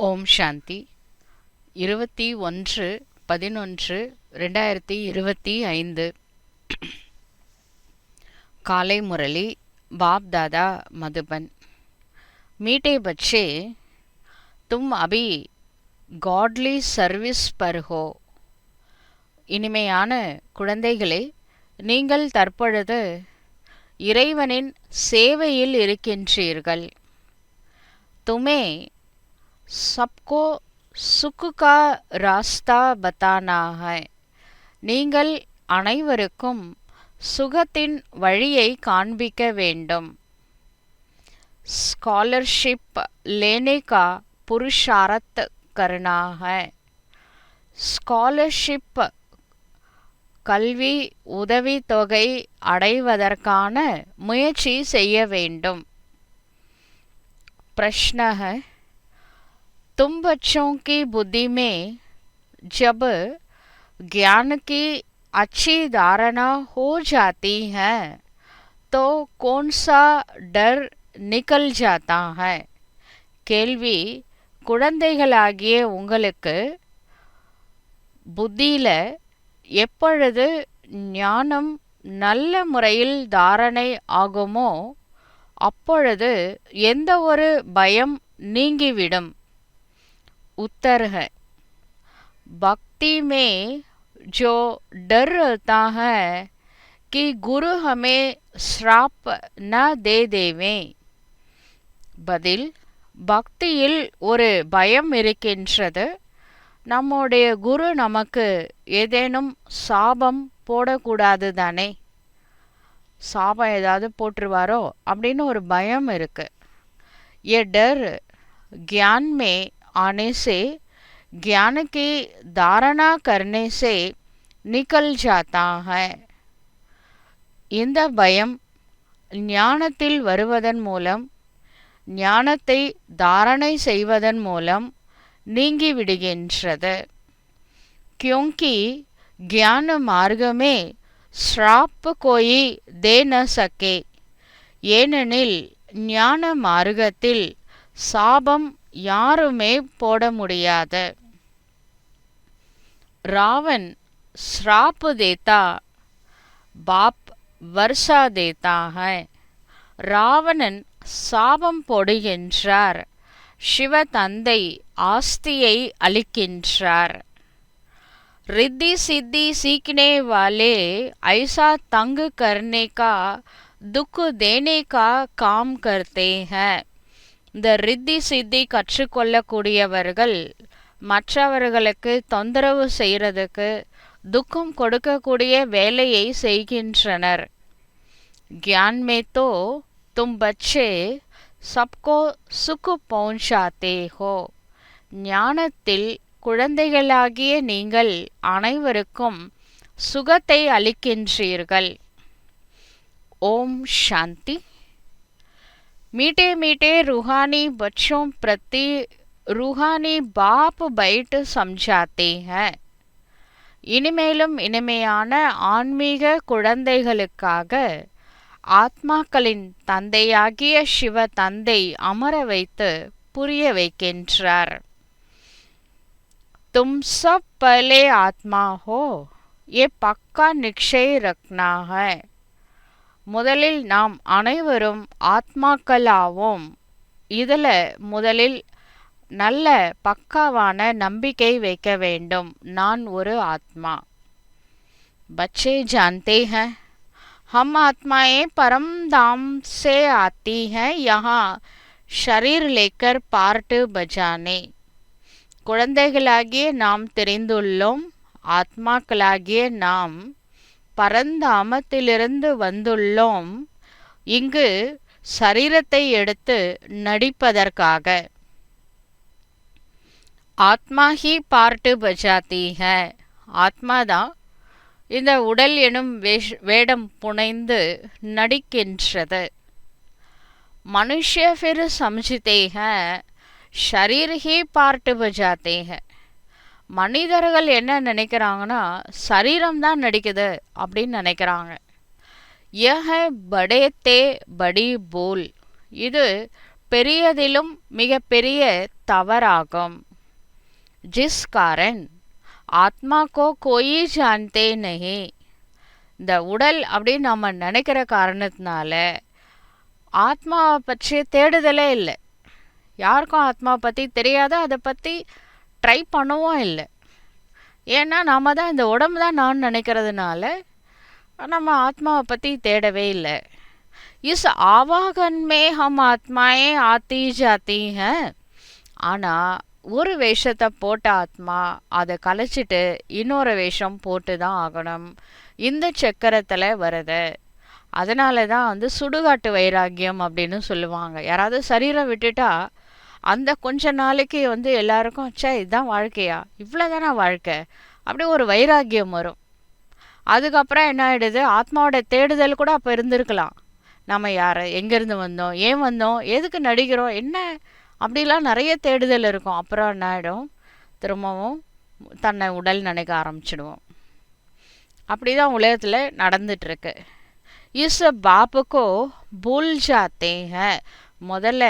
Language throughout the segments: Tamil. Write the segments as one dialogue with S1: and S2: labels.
S1: ஓம் சாந்தி 21/11/2025 काले मुरली बाप दादा मधुबन। मीठे बच्चे, तुम अभी गॉडली सर्विस पर हो। இனிமையான குழந்தைகளே, நீங்கள் தற்பொழுது இறைவனின் சேவையில் இருக்கின்றீர்கள். துமே सबको सुख का रास्ता बताना है. நீங்கள் அனைவருக்கும் சுகத்தின் வழியை காண்பிக்க வேண்டும். स्कॉलरशिप लेने का पुरुषार्थ करना है. स्कॉलरशिप கல்வி உதவித்தொகை அடைவதற்கான முயற்சி செய்ய வேண்டும். प्रश्न है, तुम बच्चों की बुद्धि में जब ज्ञान की अच्छी धारणा हो जाती है तो कौन सा डर निकल जाता है? கேள்வி, குழந்தைகளாகிய உங்களுக்கு புத்தியில எப்பொழுது ஞானம் நல்ல முறையில் தாரணை ஆகுமோ அப்பொழுது எந்த ஒரு பயம் நீங்கிவிடும். उत्तर है, भक्ति में जो डर रहता है कि गुरु हमें श्राप न दे देवे. பதில், பக்தியில் ஒரு பயம் இருக்கின்றது. நம்முடைய குரு நமக்கு ஏதேனும் சாபம் போடக்கூடாது தானே, சாபம் ஏதாவது போட்டுருவாரோ அப்படின்னு ஒரு பயம் இருக்கு. ये डर ज्ञान में आने से, ज्ञान की धारणा करने से निकल जाता है. இந்த பயம் ஞானத்தில் வருவதன் மூலம், ஞானத்தை தாரணை செய்வதன் மூலம் நீங்கிவிடுகின்றது. क्योंकि ज्ञान मार्ग में श्राप कोई दे न सके. ஏனெனில் ஞான மார்க்கத்தில் சாபம் யாருமே போட முடியாது. ராவன் श्राप देता, बाप वर्षा देता है. ராவணன் சாபம் போடுகின்றார், சிவ தந்தை ஆஸ்தியை அளிக்கின்றார். रिद्धि सिद्धि सीखने वाले ऐसा तंग करने का, दुख देने का काम करते हैं. இந்த ரித்தி சித்தி கற்றுக்கொள்ளக்கூடியவர்கள் மற்றவர்களுக்கு தொந்தரவு செய்யறதுக்கு, துக்கம் கொடுக்கக்கூடிய வேலையை செய்கின்றனர். ज्ञान में तो तुम बच्चे सबको सुख पहुंचाते हो. ஞானத்தில் குழந்தைகளாகிய நீங்கள் அனைவருக்கும் சுகத்தை அளிக்கின்றீர்கள். ஓம் சாந்தி. मीठे मीठे रूहानी बच्चों प्रति रूहानी बाप बैठ समझाते हैं. இனிமேலும் இனிமையான ஆன்மீக குழந்தைகளுக்காக ஆத்மாக்களின் தந்தையாகிய சிவ தந்தை அமர வைத்து புரிய வைக்கின்றார். तुम सब पहले आत्मा हो, ये पक्का निश्चय रखना है. முதலில் நாம் அனைவரும் ஆத்மாக்களாவோம். இதில் முதலில் நல்ல பக்காவான நம்பிக்கை வைக்க வேண்டும். நான் ஒரு ஆத்மா. बच्चे जानते हैं, हम आत्माएं परम धाम से आती हैं यहाँ शरीर लेकर पार्ट बजाने. குழந்தைகளாகிய நாம் தெரிந்துள்ளோம், ஆத்மாக்களாகிய நாம் பரந்தாமத்திலிருந்து வந்துள்ளோம் இங்கு சரீரத்தை எடுத்து நடிப்பதற்காக. ஆத்மா ஹி பார்ட்டு பஜாத்தி ஹை. ஆத்மாதான் இந்த உடல் எனும் வேடம் புனைந்து நடிக்கின்றது. மனுஷ்ய फिर समझते हैं शरीर ही पार्ट बजाते हैं. மனிதர்கள் என்ன நினைக்கிறாங்கன்னா, சரீரம்தான் நடிக்குது அப்படின்னு நினைக்கிறாங்க. यह बड़े ते बड़ी बोल. இது பெரியதிலும் மிக பெரிய தவறாகும். जिस कारण ஆத்மா கோ கோயி ஜான்தே நஹி, இந்த உடல் அப்படின்னு நம்ம நினைக்கிற காரணத்தினால ஆத்மாவை பற்றிய தேடுதலே இல்லை. யாருக்கும் ஆத்மாவை பற்றி தெரியாது, அதை பற்றி ட்ரை பண்ணவும் இல்லை. ஏன்னா நாம தான் இந்த உடம்பு தான் நான் நினைக்கிறதுனால நம்ம ஆத்மாவை பற்றி தேடவே இல்லை. இஸ் ஆவாகன் மே ஹம் ஆத்மாயே ஆத்தி ஜாத்தி ஹை. ஆனால் ஒரு வேஷத்தை போட்ட ஆத்மா அதை கலைச்சிட்டு இன்னொரு வேஷம் போட்டு தான் ஆகணும். இந்த சக்கரத்தில் வருது. அதனால தான் சுடுகாட்டு வைராக்கியம் அப்படின்னு சொல்லுவாங்க. யாராவது சரீரம் விட்டுட்டா அந்த கொஞ்ச நாளைக்கு எல்லாருக்கும் ச்சே இதுதான் வாழ்க்கையா, இவ்வளோதானா வாழ்க்கை, அப்படி ஒரு வைராக்கியம் வரும். அதுக்கப்புறம் என்ன ஆகிடுது, ஆத்மாவோட தேடுதல் கூட அப்போ இருந்திருக்கலாம். நம்ம யார், எங்கேருந்து வந்தோம், ஏன் வந்தோம், எதுக்கு நடிக்கிறோம், என்ன அப்படிலாம் நிறைய தேடுதல் இருக்கும். அப்புறம் என்ன ஆகிடும், திரும்பவும் தன்னை உடல் நினைக்க ஆரம்பிச்சிடுவோம். அப்படி தான் உலகத்தில் நடந்துட்டுருக்கு. இஸ் பாப்புக்கோ பூல் ஜாத்தே ஹை. முதல்ல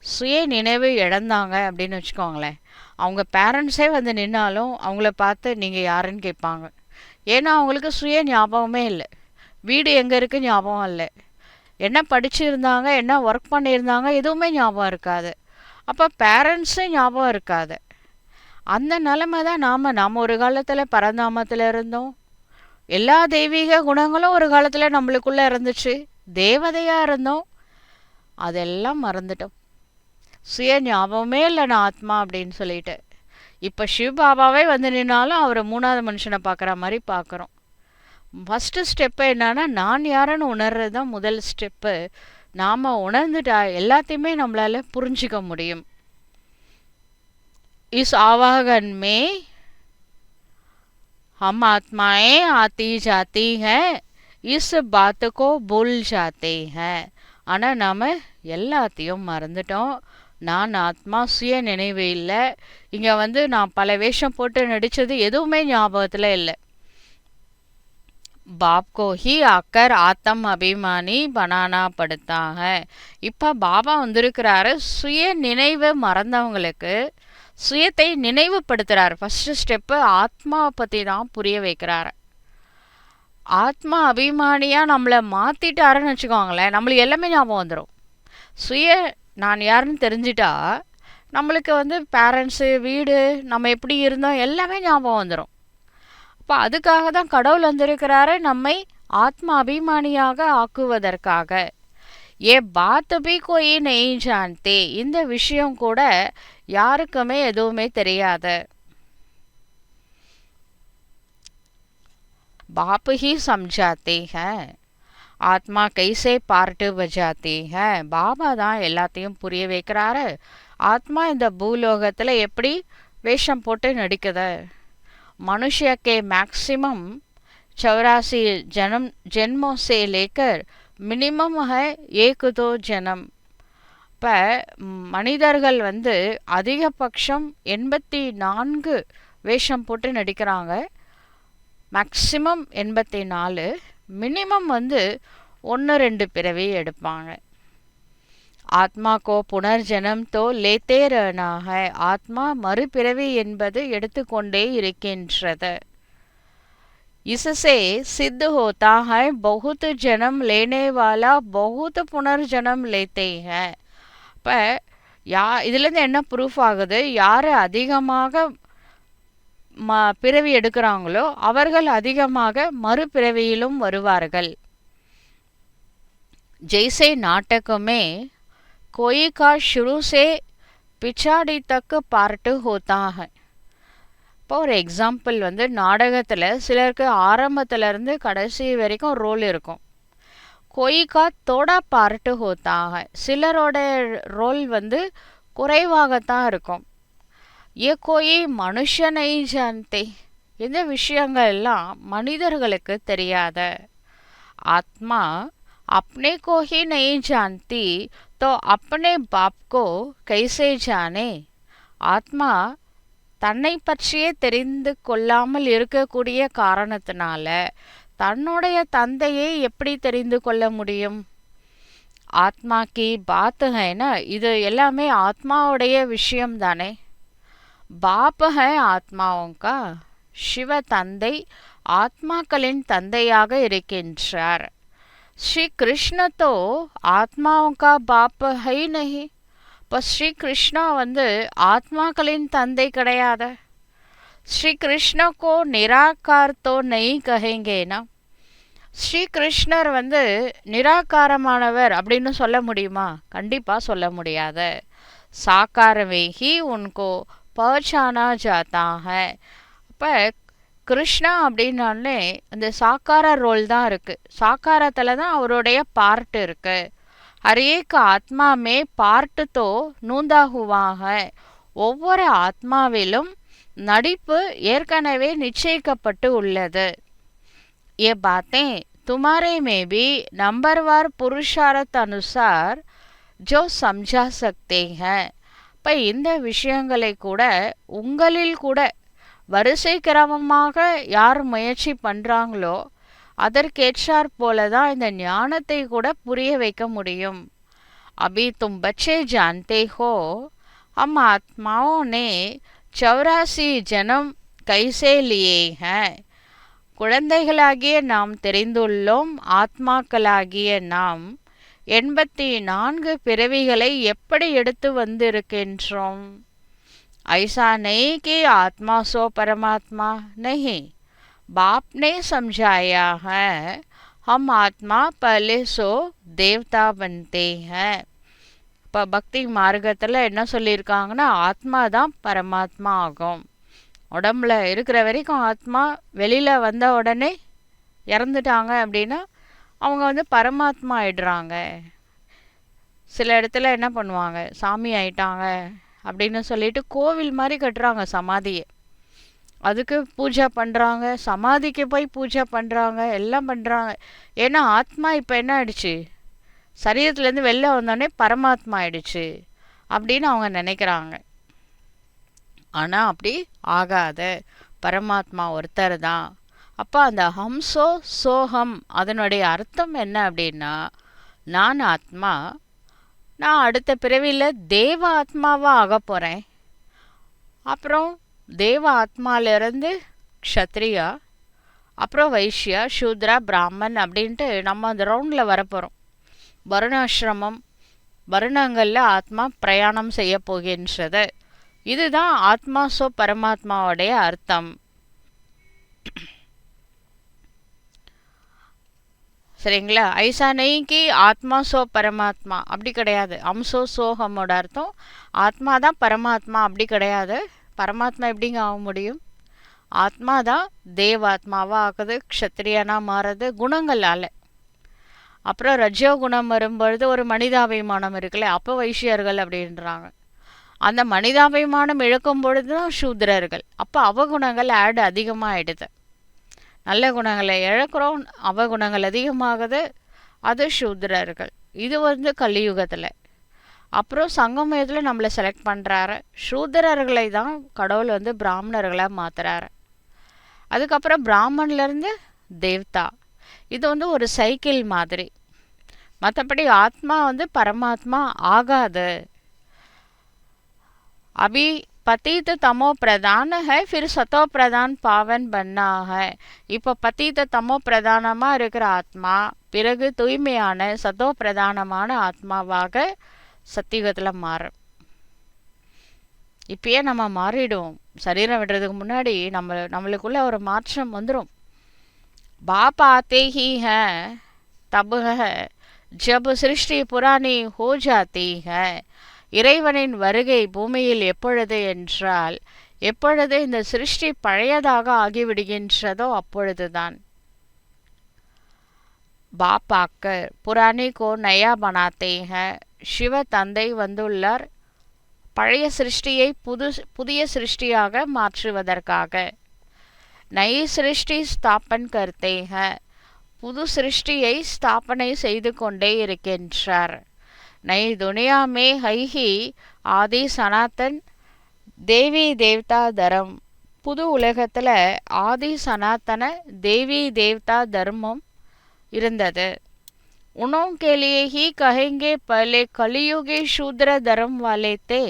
S1: சுய நினைவு இழந்தாங்க அப்படின்னு வச்சுக்கோங்களேன். அவங்க பேரண்ட்ஸே நின்னாலும் அவங்கள பார்த்து நீங்கள் யாருன்னு கேட்பாங்க. ஏன்னா அவங்களுக்கு சுய ஞாபகமே இல்லை. வீடு எங்கே இருக்குது ஞாபகம் இல்லை, என்ன படிச்சுருந்தாங்க, என்ன ஒர்க் பண்ணியிருந்தாங்க, எதுவுமே ஞாபகம் இருக்காது. அப்போ பேரண்ட்ஸே ஞாபகம் இருக்காது. அந்த நிலைமை தான் நாம் ஒரு காலத்தில் பரந்தாமத்தில் இருந்தோம். எல்லா தெய்வீக குணங்களும் ஒரு காலத்தில் நம்மளுக்குள்ளே இருந்துச்சு, தேவதையாக இருந்தோம். அதெல்லாம் மறந்துட்டோம். சுய ஞாபகமே இல்லை நான் ஆத்மா அப்படின்னு சொல்லிட்டு. இப்போ சிவபாபாவே நின்னாலும் அவரை மூணாவது மனுஷனை பார்க்குற மாதிரி பார்க்குறோம். ஃபஸ்ட்டு ஸ்டெப்பு என்னன்னா, நான் யாருன்னு உணர்றது தான் முதல் ஸ்டெப்பு. நாம் உணர்ந்துட்டா எல்லாத்தையுமே நம்மளால் புரிஞ்சிக்க முடியும். இஸ் ஆவாகன் மே हम आत्माएं आती जाती हैं, इस बात को भूल जाते हैं. ஆனால் நாம் எல்லாத்தையும் மறந்துட்டோம். நான் ஆத்மா, சுய நினைவு இல்லை. இங்கே நான் பல வேஷம் போட்டு நடித்தது எதுவுமே ஞாபகத்தில் இல்லை. बाप को ही आकर आत्म अभिमानी बनाना पड़ता है. இப்போ பாபா வந்திருக்கிறாரு, சுய நினைவு மறந்தவங்களுக்கு சுயத்தை நினைவுபடுத்துகிறார். ஃபஸ்ட்டு ஸ்டெப்பு ஆத்மாவை பற்றி தான் புரிய வைக்கிறாரு. ஆத்மா அபிமானியாக நம்மளை மாற்றிட்டாருன்னு வச்சுக்கோங்களேன், நம்மளுக்கு எல்லாமே ஞாபகம் வந்துடும். சுய நான் யாருன்னு தெரிஞ்சிட்டா நம்மளுக்கு பேரண்ட்ஸு, வீடு, நம்ம எப்படி இருந்தோம் எல்லாமே ஞாபகம் வந்துடும். அப்போ அதுக்காக தான் கடவுள் வந்திருக்கிறாரு, நம்மை ஆத்மா அபிமானியாக ஆக்குவதற்காக. ஏ பாத் பி கோயி நெய் ஜான்தே, இந்த விஷயம் கூட யாருக்குமே எதுவுமே தெரியாது. बाप ही समझाते हैं ஆத்மா கைசே பார்ட்டு பஜாத்தி ஹை. பாபா தான் எல்லாத்தையும் புரிய வைக்கிறாரு. ஆத்மா இந்த பூலோகத்தில் எப்படி வேஷம் போட்டு நடிக்குது. मनुष्य के मैक्सिमम 84 जन्मों से लेकर मिनिमम है 1-2 जन्म. இப்போ மனிதர்கள் அதிகபட்சம் 84 வேஷம் போட்டு நடிக்கிறாங்க. மேக்சிமம் 84, மினிமம் 1-2 பிறவி எடுப்பாங்க. ஆத்மா கோ புனர்ஜனம் தோ லேத்தே रहना है. ஆத்மா மறுபிறவி என்பது எடுத்துக்கொண்டே இருக்கின்றது. इससे सिद्ध होता है बहुत जन्म लेने वाला बहुत पुनर्जन्म लेते हैं. இப்போ இதுலேருந்து என்ன ப்ரூஃப் ஆகுது, யார் அதிகமாக பிறவி எடுக்கிறாங்களோ அவர்கள் அதிகமாக மறுபிறவியிலும் வருவார்கள். जैसे नाटक में कोई का शुरू से पिछाड़ी तक पार्ट होता है. இப்போ ஒரு எக்ஸாம்பிள் நாடகத்தில் சிலருக்கு ஆரம்பத்திலேருந்து கடைசி வரைக்கும் ரோல் இருக்கும். கொய்கா தோடா பார்ட்டு ஹோத்தாக, சிலரோட ரோல் குறைவாகத்தான் இருக்கும். ஏ கோயி மனுஷனை ஜான்தே, இந்த விஷயங்கள் எல்லாம் மனிதர்களுக்கு தெரியாத. ஆத்மா अपने को ही नहीं जानती तो अपने बाप को कैसे जाने. ஆத்மா தன்னை பற்றியே தெரிந்து கொள்ளாமல் இருக்கக்கூடிய காரணத்தினால தன்னுடைய தந்தையை எப்படி தெரிந்து கொள்ள முடியும்? ஆத்மா கி பாத் ஹைனா, இது எல்லாமே ஆத்மாவுடைய விஷயம் தானே. பாப் ஹை ஆத்மாவுங்கா, சிவ தந்தை ஆத்மாக்களின் தந்தையாக இருக்கின்றார். ஸ்ரீ கிருஷ்ண தோ ஆத்மாவுங்கா பாப் ஹை நஹி. இப்போ ஸ்ரீ கிருஷ்ணா ஆத்மாக்களின் தந்தை கிடையாது. ஸ்ரீ கிருஷ்ண கோ நிராகார் தோ நெய் கஹேங்கேனா, ஸ்ரீ கிருஷ்ணர் நிராகாரமானவர் அப்படின்னு சொல்ல முடியுமா? கண்டிப்பா சொல்ல முடியாது. சாக்காரமே ஹி உன்கோ பஹச்சானா ஜாத்தா ஹை. அப்ப கிருஷ்ணா அப்படின்னாலே அந்த சாக்கார ரோல் தான் இருக்கு. சாக்காரத்துல தான் அவருடைய பார்ட் இருக்கு. ஹரேக் ஆத்மா மே பார்ட் தோ நூந்தா ஹுவா ஹை. ஒவ்வொரு ஆத்மாவிலும் நடிப்பு ஏற்கனவே நிச்சயிக்கப்பட்டு உள்ளது. ये बातें तुम्हारे में भी नंबरवार पुरुषार्थ अनुसार जो समझा सकते हैं. இப்போ இந்த விஷயங்களை கூட உங்களில் கூட வரிசை கிரமமாக யார் முயற்சி பண்ணுறாங்களோ அதற்கேற்றாற் போல தான் இந்த ஞானத்தை கூட புரிய வைக்க முடியும். अभी तुम बच्चे जानते हो हम आत्माओं ने 84 जन्म कैसे लिए हैं. குழந்தைகளாகிய நாம் தெரிந்துள்ளோம், ஆத்மாக்களாகிய நாம் 84 பிறவிகளை எப்படி எடுத்து வந்திருக்கின்றோம். ஐசா நஹி கி ஆத்மா சோ பரமாத்மா நஹி, बाप ने समझाया है हम आत्मा पहले सो देवता बनते हैं. இப்போ பக்தி மார்க்கத்தில் என்ன சொல்லியிருக்காங்கன்னா, ஆத்மா தான் பரமாத்மா ஆகும். உடம்புல இருக்கிற வரைக்கும் ஆத்மா, வெளியில் வந்த உடனே இறந்துட்டாங்க அப்படின்னா அவங்க பரமாத்மா ஆயிடுறாங்க. சில இடத்துல என்ன பண்ணுவாங்க, சாமி ஆயிட்டாங்க அப்படின்னு சொல்லிட்டு கோவில் மாதிரி கட்டுறாங்க சமாதியை. அதுக்கு பூஜை பண்ணுறாங்க, சமாதிக்கு போய் பூஜை பண்ணுறாங்க, எல்லாம் பண்ணுறாங்க. ஏன்னா ஆத்மா இப்போ என்ன ஆயிடுச்சு, சரீரத்துலேருந்து வெளில வந்தோடனே பரமாத்மா ஆயிடுச்சு அப்படின்னு அவங்க நினைக்கிறாங்க. ஆனால் அப்படி ஆகாத, பரமாத்மா ஒருத்தர் தான். அப்போ அந்த ஹம்சோ சோஹம் அதனுடைய அர்த்தம் என்ன அப்படின்னா, நான் ஆத்மா, நான் அடுத்த பிறவியில் தேவ ஆத்மாவாக ஆக போகிறேன். அப்புறம் தேவ ஆத்மாவிலிருந்து க்ஷத்ரியா, அப்புறம் வைஷ்யா, சூத்ரா, பிராமன் அப்படின்ட்டு நம்ம அந்த ரவுண்டில் வரப்போகிறோம். வருணாசிரமம், வருணங்களில் ஆத்மா பிரயாணம் செய்ய போகின்றது. இதுதான் ஆத்மா சோ பரமாத்மாவுடைய அர்த்தம். சரிங்களா? ஐசா நெய்க்கு ஆத்மா சோ பரமாத்மா அப்படி கிடையாது. அம்சோ சோஹமோட அர்த்தம் ஆத்மா தான் பரமாத்மா அப்படி கிடையாது. பரமாத்மா எப்படிங்க ஆக முடியும்? ஆத்மா தான் தேவாத்மாவா ஆகுது, க்ஷத்ரியனா மாறுது குணங்களால். அப்புறம் ரஜோ குணம் வரும்பொழுது ஒரு மனிதாபிமானம் இருக்குல்ல, அப்போ வைஷ்யர்கள் அப்படின்றாங்க. அந்த மனிதாபிமானம் இழக்கும் பொழுது தான் சூத்ரர்கள். அப்போ அவகுணங்கள் ஆட் அதிகமாக ஆயிடுது. நல்ல குணங்களை இழக்கிறோம், அவகுணங்கள் அதிகமாகுது, அது சூத்ரர்கள். இது கலியுகத்தில். அப்புறம் சங்கமயத்தில் நம்மளை செலக்ட் பண்ணுறாரு. சூத்ரர்களை தான் கடவுள் பிராமணர்களாக மாற்றுறாரு. அதுக்கப்புறம் பிராமன்லேருந்து தேவதா. இது ஒரு சைக்கிள் மாதிரி. மற்றபடி ஆத்மா பரமாத்மா ஆகாது. अभी पतित तमो प्रधान है, फिर सतो प्रधान पावन बनना है. இப்போ பतित தமோ பிரதானமாக இருக்கிற ஆத்மா பிறகு தூய்மையான சதோ பிரதானமான ஆத்மாவாக சத்தியுகத்தில் மாறும். இப்பயே நம்ம மாறிடுவோம். சரீரம் விடுறதுக்கு முன்னாடி நம்மளுக்குள்ள ஒரு மாற்றம் வந்துடும். बाप आते ही हैं तब है जब सृष्टि पुरानी हो जाती है. இறைவனின் வருகை பூமியில் எப்பொழுது என்றால், எப்பொழுது இந்த சிருஷ்டி பழையதாக ஆகிவிடுகின்றதோ அப்பொழுதுதான். பாப் ஆக்கர் புராணி கோ நயா பனாத்தே ஹை. சிவ தந்தை வந்துள்ளார் பழைய சிருஷ்டியை புதிய சிருஷ்டியாக மாற்றுவதற்காக. நயி சிருஷ்டி ஸ்தாபன் கர்த்தே ஹை. புது சிருஷ்டியை ஸ்தாபனை செய்து கொண்டே இருக்கின்றார். नई दुनिया में है ही आदि सनातन தேவி தேவதா தர்மம். புது உலகத்தில் ஆதி சனாத்தன தேவி தேவதா தர்மம் இருந்தது. उन्हों के लिए ही कहेंगे पहले கலியுகே சூத்ர தரம் வாலே தே.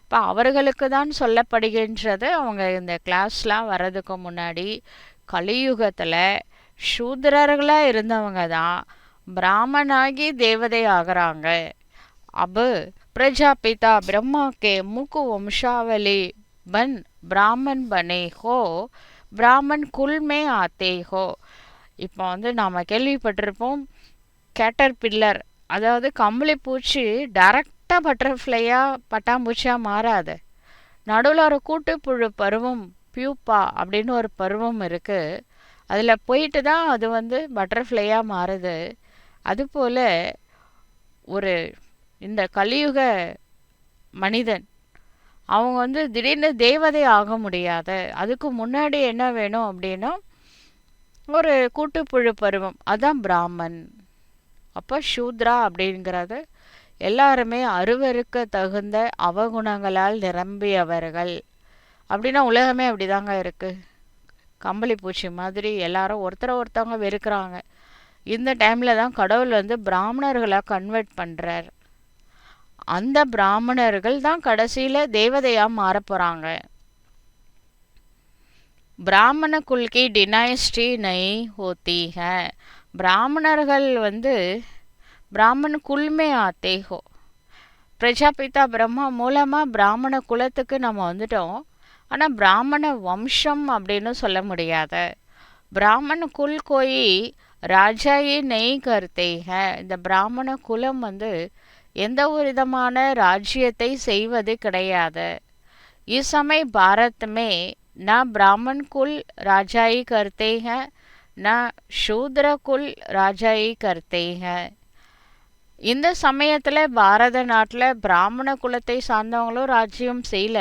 S1: இப்போ அவர்களுக்கு தான் சொல்லப்படுகின்றது. அவங்க இந்த கிளாஸ்லாம் வர்றதுக்கு முன்னாடி கலியுகத்தில் சூத்ரர்களாக இருந்தவங்க தான் பிராமணாகி தேவதை ஆகிறாங்க. अब प्रजापिता ब्रह्मा के मुख वंशावली बन ब्राह्मण बने हो, ब्राह्मण कुल में आते हो. இப்போ வந்து நாம் கேள்விப்பட்டிருப்போம் கேட்டர் பில்லர், அதாவது கம்பளி பூச்சி டைரக்டாக பட்டர்ஃப்ளையாக பட்டாம்பூச்சியாக மாறாது. நடுவில் ஒரு கூட்டுப்புழு பருவம் பியூப்பா அப்படின்னு ஒரு பருவம் இருக்குது. அதில் போயிட்டு தான் அது வந்து பட்டர்ஃப்ளையாக மாறுது. அதுபோல் ஒரு இந்த கலியுக மனிதன் அவங்க வந்து திடீர்னு தேவதை ஆக முடியாது. அதுக்கு முன்னாடி என்ன வேணும் அப்படின்னா ஒரு கூட்டுப்புழு பருவம், அதுதான் பிராமன். அப்போ சூத்ரா அப்படிங்கிறது எல்லாருமே அருவருக்கு தகுந்த அவகுணங்களால் நிரம்பியவர்கள். அப்படின்னா உலகமே அப்படிதாங்க இருக்குது. கம்பளி பூச்சி மாதிரி எல்லாரும் ஒருத்தவங்க வெறுக்கிறாங்க. இந்த டைமில் தான் கடவுள் வந்து பிராமணர்களாக கன்வெர்ட் பண்ணுறார். அந்த பிராமணர்கள் தான் கடைசியில் தேவதையாக மாற போகிறாங்க. பிராமண குல்கி டினாயஸ்டி நை ஹோத்தி ஹை. பிராமணர்கள் வந்து பிராமண குல்மே ஆத்தே ஹோ. பிரஜாபிதா பிரம்மா மூலமாக பிராமண குலத்துக்கு நம்ம வந்துட்டோம். ஆனால் பிராமண வம்சம் அப்படின்னு சொல்ல முடியாது. பிராமண குல் கோயி ராஜாயி நெய் கருத்தே ஹை. இந்த பிராமண குலம் வந்து எந்த ஒரு விதமான ராஜ்யத்தை செய்வது கிடையாது. इस समय भारत में न ब्राह्मण कुल राजाई करते हैं न शूद्र कुल राजाई करते हैं. இந்த சமயத்தில் பாரத நாட்டில் பிராமண குலத்தை சார்ந்தவங்களும் ராஜ்யம் செய்யல,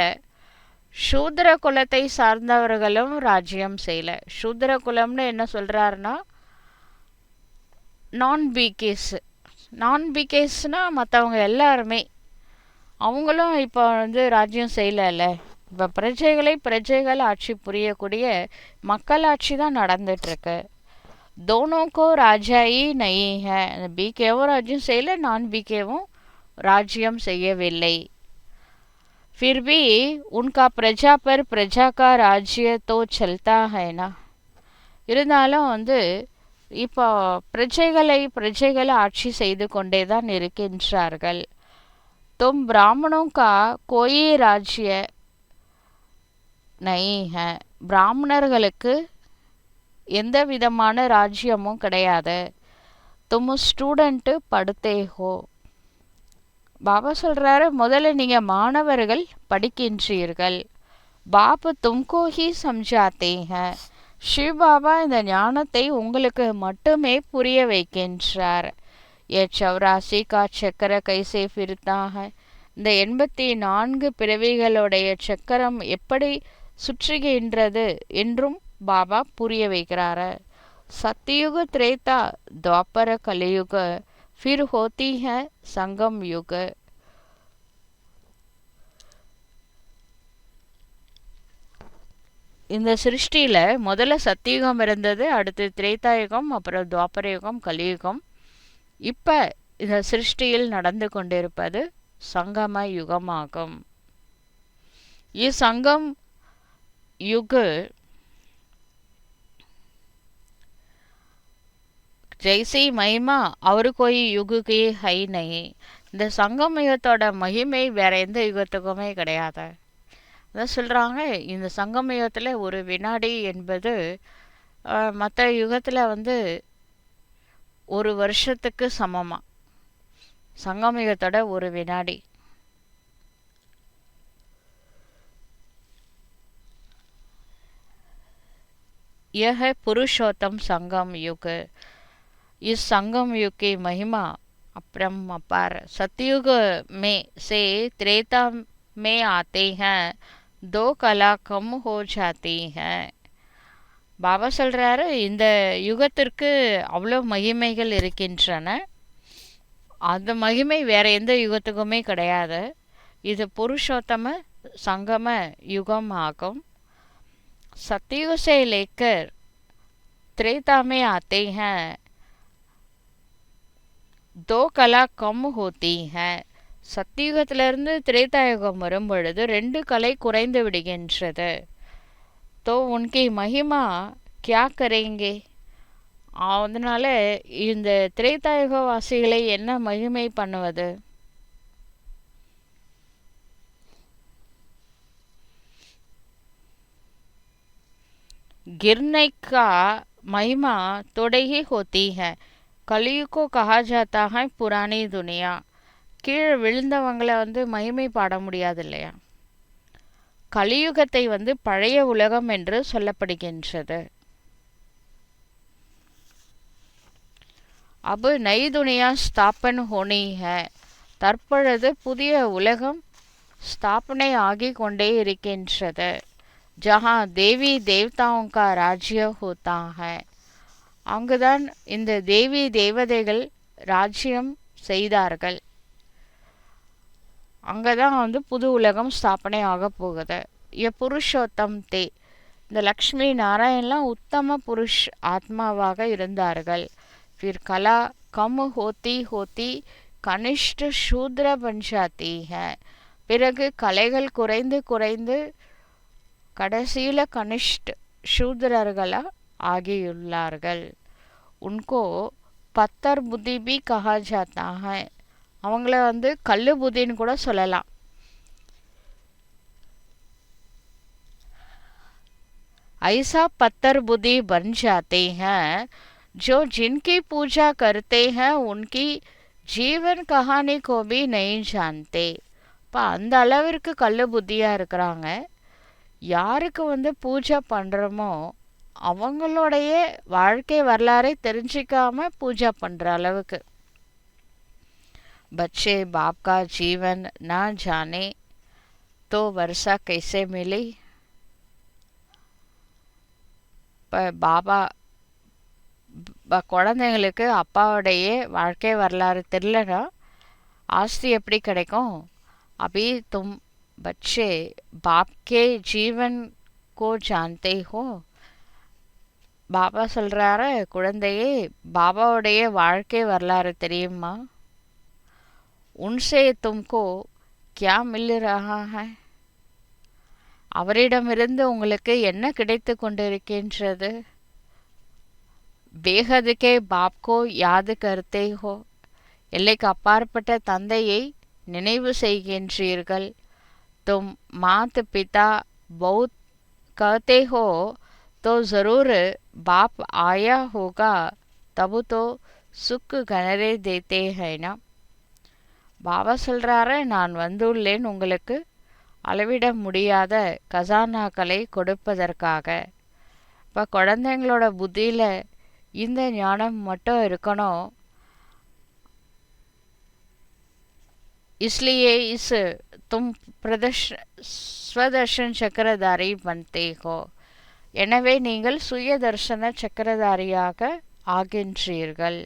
S1: சூத்ர குலத்தை சார்ந்தவர்களும் ராஜ்யம் செய்யல. சூத்ர குலம்னு என்ன சொல்கிறாருன்னா நான் பிகேஸ். நான் பிகேஸ்னால் மற்றவங்க எல்லாருமே அவங்களும் இப்போ வந்து ராஜ்யம் செய்யலை. இப்போ பிரஜைகள் ஆட்சி புரியக்கூடிய மக்களாட்சி தான் நடந்துட்டுருக்கு. தோனோக்கோ ராஜாயி நயி ஹை. அந்த பிகேவும் ராஜ்யம் செய்யலை, நான் பிகேவும் ராஜ்யம் செய்யவில்லை. फिर भी उनका प्रजा पर प्रजा का राज्य तो चलता है ना. இருந்தாலும் வந்து இப்போ பிரஜைகள் ஆட்சி செய்து கொண்டே தான் இருக்கின்றார்கள். तुम ब्राह्मणों का कोई राज्य नहीं है. பிராமணர்களுக்கு எந்த விதமான ராஜ்யமும் கிடையாது. तुम स्टूडेंट पढ़ते हो. பாபா சொல்கிறாரு, முதல்ல நீங்கள் மாணவர்கள் படிக்கின்றீர்கள். பாப் தும்கோ ஹி சம்ஜாத்தே ஹை. சிவ் பாபா இந்த ஞானத்தை உங்களுக்கு மட்டுமே புரிய வைக்கின்றார். ये 84 का चक्र कैसे फिरता है. இந்த 84 பிறவிகளுடைய சக்கரம் எப்படி சுற்றுகின்றது என்றும் பாபா புரிய வைக்கிறார். सतयुग त्रेता द्वापर कलयुग फिर होती है संगम युग. இந்த சிருஷ்டியில் முதல்ல சத்தியுகம் இருந்தது, அடுத்து திரேதாயுகம், அப்புறம் துவாபர யுகம், கலியுகம். இப்போ இந்த சிருஷ்டியில் நடந்து கொண்டிருப்பது சங்கம யுகமாகும். சங்கம் யுக ஜெய்சி மகிமா அவரு கோய் யுகுகே ஹை நஹி. இந்த சங்கம் யுகத்தோட மகிமை வேற எந்த யுகத்துக்குமே கிடையாது. அதான் சொல்கிறாங்க, இந்த சங்கம் யுகத்தில் ஒரு வினாடி என்பது மற்ற யுகத்தில் வந்து ஒரு வருஷத்துக்கு சமமாக. சங்கம் யுகத்தோட ஒரு வினாடி. यह है पुरुषोत्तम संगम युग. इस संगम युग की महिमा अपरंपार. सतयुग में से त्रेता में आते हैं, 2 कला कम हो जाती हैं. பாபா சொல்கிறாரு, இந்த யுகத்திற்கு அவ்வளோ மகிமைகள் இருக்கின்றன. அந்த மகிமை வேற எந்த யுகத்துக்குமே கிடையாது. இது புருஷோத்தம சங்கம யுகம் ஆகும். सतयुग से लेकर त्रेता में आते हैं दो कला कम होती हैं. சத்தியுகத்திலிருந்து திரேதாயுகம் வரும் பொழுது 2 கலை குறைந்து விடுகின்றது. तो उनकी महिमा क्या करेंगे? அதனால இந்த திரேதாயுக வாசிகளை என்ன மகிமை பண்ணுவது? गिरने का महिमा थोड़े ही होती है. कलयुग को कहा जाता है पुरानी दुनिया. கீழே விழுந்தவங்களை மகிமை பாட முடியாது இல்லையா? கலியுகத்தை பழைய உலகம் என்று சொல்லப்படுகின்றது. अब नई दुनिया स्थापन होनी है. தற்பொழுது புதிய உலகம் ஸ்தாபனை ஆகிக் கொண்டே இருக்கின்றது. जहाँ देवी देवताओं का राज्य होता है. அங்குதான் இந்த தேவி தேவதைகள் ராஜ்யம் செய்தார்கள். அங்கதான் புது உலகம் ஸ்தாபனை ஆக போகுது. ये पुरुषोत्तम थे. இந்த லக்ஷ்மி நாராயணலாம் உத்தம புருஷ் ஆத்மாவாக இருந்தார்கள். फिर कला कम होती होती कनिष्ठ शूद्र बन जाती है. பிறகு கலைகள் குறைந்து குறைந்து கடைசியில கனிஷ்ட் शूद्रர்களா ஆகியுள்ளார்கள். उनको पत्थर बुद्धि भी कहा जाता है. அவங்கள கல்லு புத்தின்னு கூட சொல்லலாம். ऐसा पत्थर बुद्धि बन जाते हैं जो जिनकी पूजा करते हैं उनकी जीवन कहानी को भी नहीं जानते. இப்போ அந்த அளவிற்கு கல்லு புத்தியா இருக்கிறாங்க. யாருக்கு பூஜை பண்றோமோ அவங்களுடைய வாழ்க்கை வரலாறை தெரிஞ்சிக்காம பூஜை பண்ற அளவுக்கு. बच्चे बाप का जीवन ना जाने तो वर्षा कैसे मिली. பாபா குழந்தைங்களுக்கு அப்பாவுடைய வாழ்க்கை வரலாறு தெரியலனா ஆஸ்தி எப்படி கிடைக்கும்? अभी तुम बच्चे बाप के जीवन को जानते हो. பாபா சொல்றாரு, குழந்தையே பாபாவுடைய வாழ்க்கை வரலாறு தெரியுமா? उनसे तुमको क्या मिल रहा है. அவரிடமிருந்து உங்களுக்கு என்ன கிடைத்து கொண்டிருக்கின்றது? बेहद के बाप को याद करते हो. எல்லைக்கு அப்பாற்பட்ட தந்தையை நினைவு செய்கின்றீர்கள். तुम मात पिता बहुत कहते हो तो जरूर बाप आया होगा तब तो सुख गणरे देते हैं ना. பாபா சொல்றாரு, நான் வந்துள்ளேன் உங்களுக்கு அளவிட முடியாத கசானாக்களை கொடுப்பதற்காக. இப்போ குழந்தைங்களோட புத்தியில் இந்த ஞானம் மட்டும் இருக்கணும். इसलिए इस तुम स्वदर्शन சக்கரதாரி बनते हो. எனவே நீங்கள் சுயதர்சன சக்கரதாரியாக ஆகின்றீர்கள்.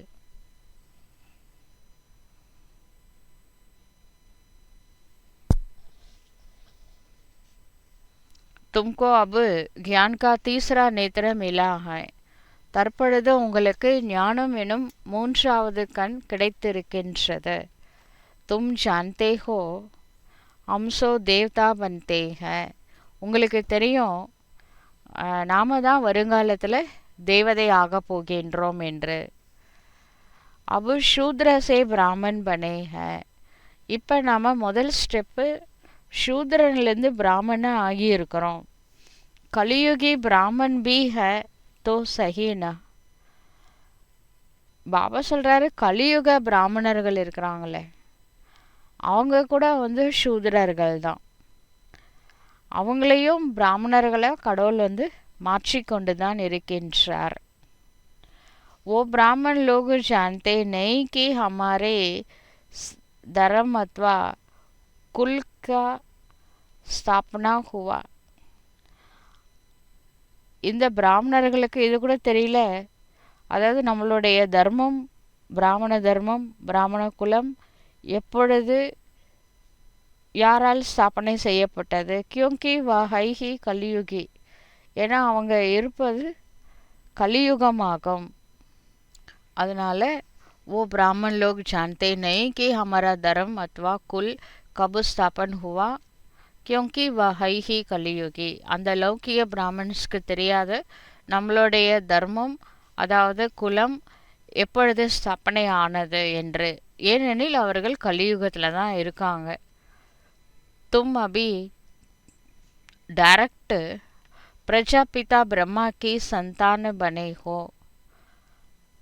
S1: तुमको अब ज्ञान का तीसरा नेत्र मिला है. தற்பொழுது உங்களுக்கு ஞானம் எனும் 3வது கண் கிடைத்திருக்கின்றது. तुम जानते हो हम सो देवता बनते हैं. உங்களுக்கு தெரியும் நாம தான் வருங்காலத்தில் தேவதை ஆக போகின்றோம் என்று. अब शूद्र से ब्राह्मण बने हैं. இப்போ நாம் முதல் ஸ்டெப்பு शूद्रनिलिருந்து ब्राह्मण ஆகி இருக்கிறோம். कलियुगी ब्राह्मण भी है तो सही ना. பாபா சொல்றாரு, கலியுக பிராமணர்கள் இருக்கிறாங்களே அவங்க கூட சூத்ரர்கள் தான். அவங்களையும் பிராமணர்களை கடவுள் மாற்றிக்கொண்டு தான் இருக்கின்றார். वो ब्राह्मण लोग जानते नहीं कि हमारे धर्म अथवा कुल का स्थापना हुआ. இந்த பிராமணர்களுக்கு இது கூட தெரியல. அதாவது நம்மளுடைய தர்மம், பிராமண தர்மம், பிராமண குலம் எப்பொழுது யாரால் ஸ்தாபனை செய்யப்பட்டது? கியோங்கி வாஹைஹி கலியுகி. ஏன்னா அவங்க இருப்பது கலியுகமாகும். அதனால் वो ब्राह्मण लोग जानते नहीं कि हमारा धर्म अथवा कुल कब स्थापन हुआ, क्योंकि वह है ही कलियुगी. அந்த லௌகிய பிராமன்ஸ்க்கு தெரியாது நம்மளுடைய தர்மம் அதாவது குலம் எப்பொழுது ஸ்தாபனை ஆனது என்று. ஏனெனில் அவர்கள் கலியுகத்தில் தான் இருக்காங்க. तुम अभी डायरेक्ट प्रजापिता ब्रह्मा की संतान बने हो.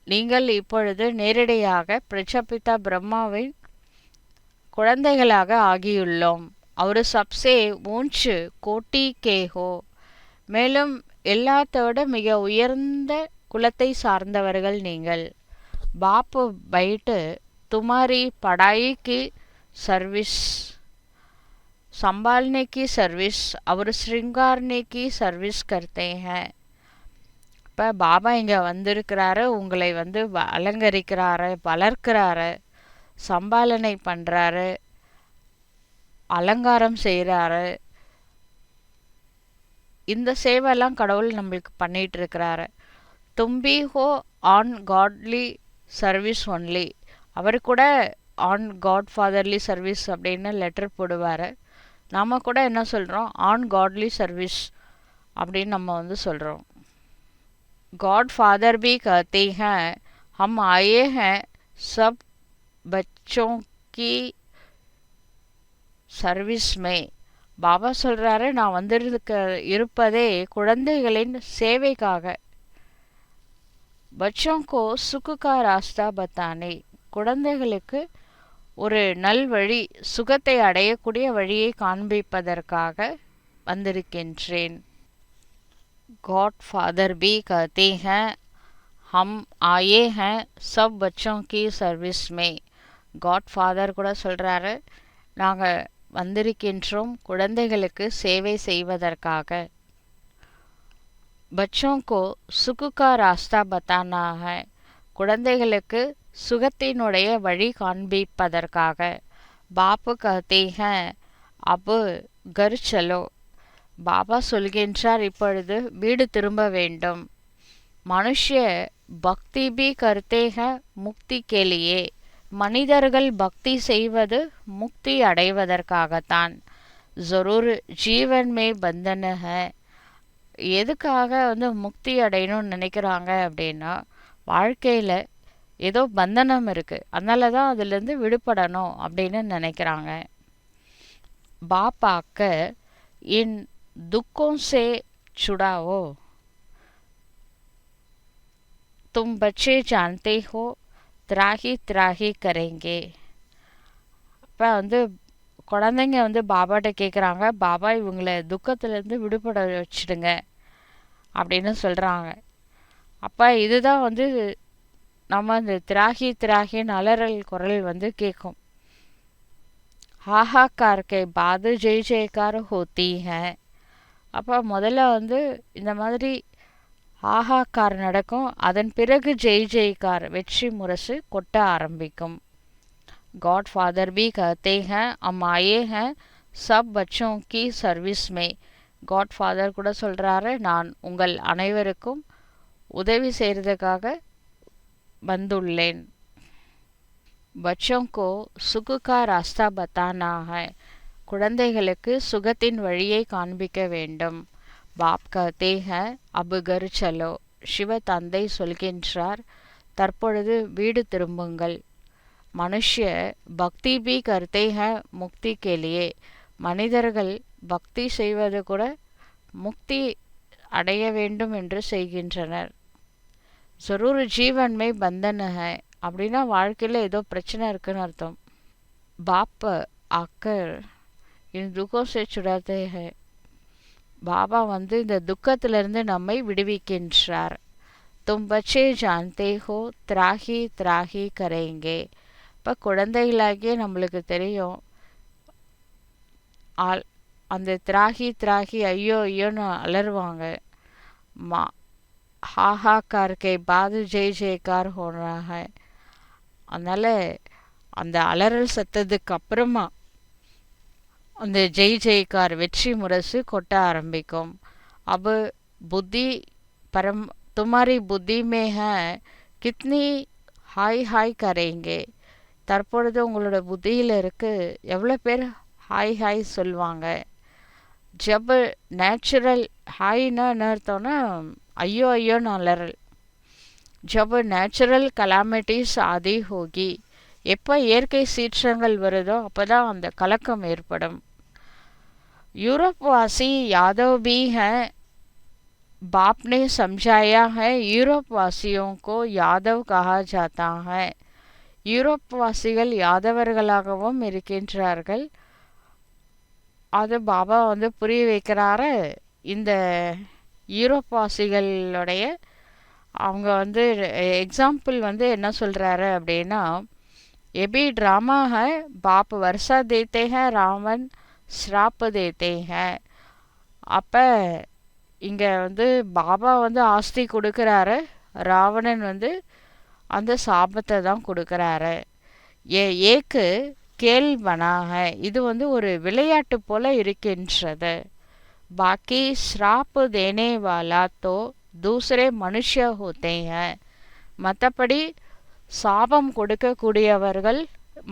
S1: நீங்கள் இப்பொழுது நேரடியாக பிரஜாபிதா பிரம்மாவின் குழந்தைகளாக ஆகியுள்ளோம். அவர் சப்சே ஊஞ்சு கோட்டி கே ஹோ. மேலும் எல்லாத்தோட மிக உயர்ந்த குலத்தை சார்ந்தவர்கள் நீங்கள். बाप बैठ तुम्हारी पढ़ाई की सर्विस संभालने की सर्विस और श्रृंगारने की सर्विस करते हैं. இப்போ பாபா இங்கே வந்திருக்கிறாரு, உங்களை வந்து அலங்கரிக்கிறாரு, வளர்க்கிறாரு, சம்பாலனை பண்ணுறாரு, அலங்காரம் செய்கிறாரு. இந்த சேவையெல்லாம் கடவுள் நம்மளுக்கு பண்ணிகிட்டு இருக்கிறாரு. தும்பி ஹோ ஆன் காட்லி சர்வீஸ் ஒன்லி. அவர் கூட ஆன் காட் ஃபாதர்லி சர்வீஸ் அப்படின்னு லெட்டர் போடுவார். நாம் கூட என்ன சொல்கிறோம், ஆன் காட்லி சர்வீஸ் அப்படின்னு நம்ம வந்து சொல்கிறோம். गॉड फादर भी कहते हैं हम आए हैं सब बच्चों की सर्विस में. பாபா சொல்கிறாரு, நான் இருப்பதே குழந்தைகளின் சேவைக்காக. बच्चों को सुख का रास्ता बताने. குழந்தைகளுக்கு ஒரு நல்வழி, சுகத்தை அடையக்கூடிய வழியை காண்பிப்பதற்காக வந்திருக்கின்றேன். गॉड फादर भी कहते हैं हम आए हैं सब बच्चों की सर्विस में. காட் ஃபாதர் கூட சொல்கிறாரு, நாங்கள் வந்திருக்கின்றோம் குழந்தைகளுக்கு சேவை செய்வதற்காக. बच्चों को सुख का रास्ता बताना है. குழந்தைகளுக்கு சுகத்தினுடைய வழி காண்பிப்பதற்காக. बाप कहते हैं अब घर चलो. பாபா சொல்கின்றார், இப்பொழுது வீடு திரும்ப வேண்டும். மனுஷ்ய பக்தி பி கர்த்தே ஹை முக்தி கேலியே. மனிதர்கள் பக்தி செய்வது முக்தி அடைவதற்காகத்தான். ஜரூர் ஜீவன் மே பந்தன ஹை. எதுக்காக வந்து முக்தி அடையணும்னு நினைக்கிறாங்க அப்படின்னா, வாழ்க்கையில் ஏதோ பந்தனம் இருக்குது, அதனால தான் அதுலேருந்து விடுபடணும் அப்படின்னு நினைக்கிறாங்க. பாப்பாக்க இன் दुखों से छुड़ाओ. तुम बच्चे जानते हो त्राही त्राही करेंगे. இப்போ வந்து குழந்தைங்க வந்து பாபாட்ட கேட்குறாங்க, பாபா இவங்களை துக்கத்துலேருந்து விடுபட வச்சுடுங்க அப்படின்னு சொல்கிறாங்க. அப்போ இதுதான் வந்து நம்ம இந்த திராகி திராகின்னு அலறல் குரல் வந்து கேட்கும். हाहाकार के बाद जय जयकार होती है. அப்போ முதல்ல வந்து இந்த மாதிரி ஆஹாக்கார் நடக்கும், அதன் பிறகு ஜெய் ஜெய்கார் வெற்றி முரசு கொட்ட ஆரம்பிக்கும். गॉड फादर भी कहते हैं हम आए हैं सब बच्चों की सर्विस में. காட் ஃபாதர் கூட சொல்கிறாரு, நான் உங்கள் அனைவருக்கும் உதவி செய்கிறதுக்காக வந்துள்ளேன். बच्चों को सुख का रास्ता बताना है. குழந்தைகளுக்கு சுகத்தின் வழியை காண்பிக்க வேண்டும். பாப் கஹ்தே ஹை அப் கர் சலோ. சிவ தந்தை சொல்கின்றார், தற்பொழுது வீடு திரும்புங்கள். மனுஷ்ய பக்தி பி கர்த்தே ஹை முக்தி கேலியே. மனிதர்கள் பக்தி செய்வது கூட முக்தி அடைய வேண்டும் என்று செய்கின்றனர். ஜரூர் ஜீவன் மே பந்தன ஹை. அப்படின்னா வாழ்க்கையில் ஏதோ பிரச்சனை இருக்குன்னு அர்த்தம். பாப் ஆக்கர் इन दुखों से छुड़ाते हैं. பாபா வந்து இந்த துக்கத்திலிருந்து நம்மை விடுவிக்கின்றார். तुम बच्चे जानते हो त्राही त्राही करेंगे. இப்போ குழந்தைகளாகிய நம்மளுக்கு தெரியும், அந்த திராகி திராகி ஐயோ ஐயோன்னு அலறுவாங்க. மா ஹாஹாக்கார் கே பாது ஜெய் ஜெய்கார் ஹோனாக. அதனால் அந்த அலறல் சத்தத்துக்கு அப்புறமா அந்த ஜெய் ஜெய்கார் வெற்றி முரசு கொட்ட ஆரம்பிக்கும். अब बुद्धि परम तुम्हारी बुद्धि में है कितनी ஹாய் ஹாய் கரேங்கே. தற்பொழுது உங்களோட புத்தியில் இருக்கு எவ்வளோ பேர் ஹாய் ஹாய் சொல்லுவாங்க. ஜப் நேச்சுரல் ஹாய்னா என்ன அர்த்தம்னா ஐயோ ஐயோன்னு அலறல். ஜப் நேச்சுரல் கலாமிட்டிஸ் ஆதி ஹோகி, எப்போ இயற்கை சீற்றங்கள் வருதோ அப்போ தான் அந்த கலக்கம் ஏற்படும். यूरोपवासी यादव भी हैं. बाप ने समझाया है यूरोप वासियों को यादव कहा जाता है. யூரோப்வாசிகள் யாதவர்களாகவும் இருக்கின்றார்கள். அது பாபா வந்து புரிய வைக்கிறாரு. இந்த யூரோப்வாசிகளுடைய அவங்க வந்து எக்ஸாம்பிள் வந்து என்ன சொல்கிறாரு அப்படின்னா, எபி ட்ராமா है बाप वर्षा देते हैं रावण श्राप देते हैं. அப்போ இங்கே வந்து பாபா வந்து ஆஸ்தி கொடுக்குறாரு, ராவணன் வந்து அந்த சாபத்தை தான் கொடுக்குறாரு. ஏக்கு கேள் பனாக, இது வந்து ஒரு விளையாட்டு போல இருக்கின்றது. பாக்கி ஸ்ராப் தேனே வாலா தோ தூசரே மனுஷ ஹோத்தே ஹை. மற்றபடி சாபம் கொடுக்கக்கூடியவர்கள்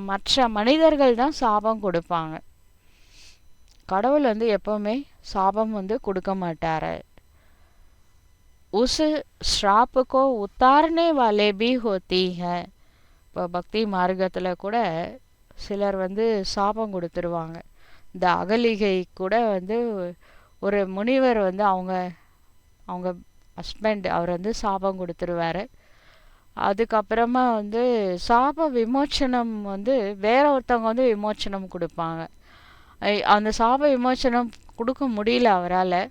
S1: மற்ற மனிதர்கள் தான் சாபம் கொடுப்பாங்க. கடவுள் வந்து எப்பவுமே சாபம் வந்து கொடுக்க மாட்டாரு. உஸ் ஸ்ராப் கோ உத்தாரனே வாலே பி ஹோத்தி ஹை. இப்போ பக்தி மார்க்கத்தில் கூட சிலர் வந்து சாபம் கொடுத்துருவாங்க. இந்த அகலிகை கூட வந்து ஒரு முனிவர் வந்து அவங்க ஹஸ்பண்ட் அவர் வந்து சாபம் கொடுத்துருவாரு. அதுக்கப்புறமா வந்து சாப விமோச்சனம் வந்து வேற ஒருத்தவங்க வந்து விமோச்சனம் கொடுப்பாங்க. அந்த சாப விமோச்சனம் கொடுக்க முடியல அவரால்.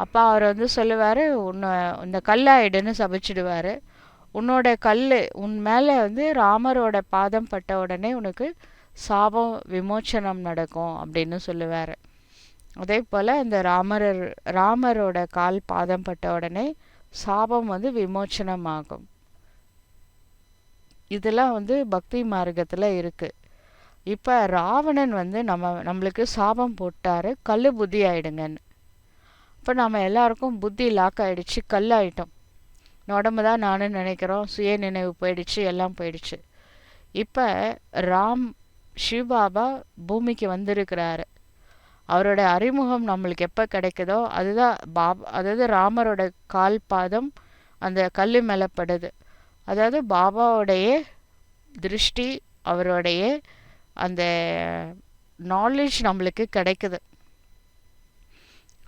S1: அப்போ அவர் வந்து சொல்லுவார், உன்னை இந்த கல்லாயிடுன்னு சபிச்சிடுவார். உன்னோட கல் உன் மேலே வந்து ராமரோட பாதம் பட்ட உடனே உனக்கு சாபம் விமோச்சனம் நடக்கும் அப்படின்னு சொல்லுவார். அதே போல் இந்த ராமரோட கால் பாதம் பட்ட உடனே சாபம் வந்து விமோச்சனம் ஆகும். இதெல்லாம் வந்து பக்தி மார்க்கத்தில் இருக்குது. இப்போ ராவணன் வந்து நம்மளுக்கு சாபம் போட்டார், கல் புத்தி ஆயிடுங்கன்னு. இப்போ நம்ம எல்லாருக்கும் புத்தி லாக் ஆகிடுச்சு, கல் ஆகிட்டோம். உடம்பு தான் நானும் நினைக்கிறோம், சுய நினைவு போயிடுச்சு, எல்லாம் போயிடுச்சு. இப்போ சிவபாபா பூமிக்கு வந்திருக்கிறாரு. அவரோட அறிமுகம் நம்மளுக்கு எப்போ கிடைக்குதோ அதுதான் அதாவது ராமரோட கால் பாதம் அந்த கல் மேலே படுது. அதாவது பாபாவோடைய திருஷ்டி, அவருடைய அந்த நாலேஜ் நம்மளுக்கு கிடைக்குது.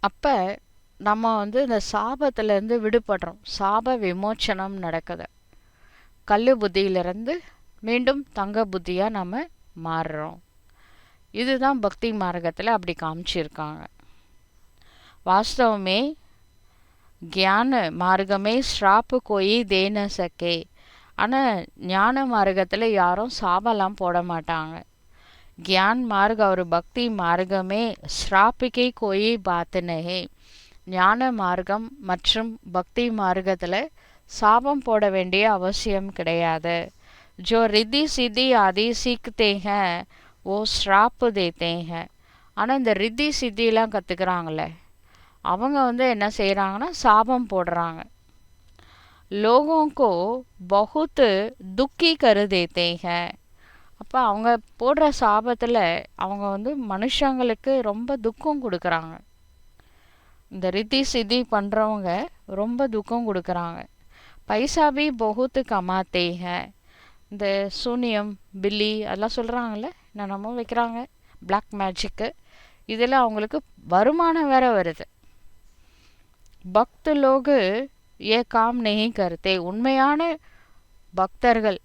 S1: அப்போ நம்ம வந்து இந்த சாபத்திலேருந்து விடுபடுறோம், சாப விமோச்சனம் நடக்குது. கல் புத்தியிலிருந்து மீண்டும் தங்க புத்தியாக நம்ம மாறுறோம். இதுதான் பக்தி மார்க்கத்தில் அப்படி காமிச்சிருக்காங்க. வாஸ்தவமே ज्ञान मार्ग में श्राप कोई दे न सके. ஆனால் ஞான மார்க்கத்தில் யாரும் சாபலாம் போட மாட்டாங்க. ज्ञान मार्ग और भक्ति मार्ग में श्राप की कोई बात नहीं. ஞான மார்க்கம் மற்றும் பக்தி மார்க்கத்தில் சாபம் போட வேண்டிய அவசியம் கிடையாது. जो रिद्धि सिद्धि आदि सीखते हैं वो श्राप देते हैं. ஆனால் இந்த ரித்தி சித்திலாம் கற்றுக்குறாங்களே அவங்க வந்து என்ன செய்கிறாங்கன்னா சாபம் போடுறாங்க. लोगों को बहुत दुखी कर देते हैं. அப்போ அவங்க போடுற சாபத்தில் அவங்க வந்து மனுஷங்களுக்கு ரொம்ப துக்கம் கொடுக்குறாங்க. இந்த ரித்தி சித்தி பண்ணுறவங்க ரொம்ப துக்கம் கொடுக்குறாங்க. பைசா பி बहुत கமாத்தே हैं. இந்த சூனியம் பில்லி அதெல்லாம் சொல்கிறாங்கல்ல, என்னென்னமோ வைக்கிறாங்க, பிளாக் மேஜிக்கு, இதில் அவங்களுக்கு வருமானம் வேற வருது. பக்த லோகு ஏ காம் நெஹி கருத்தே. உண்மையான பக்தர்கள்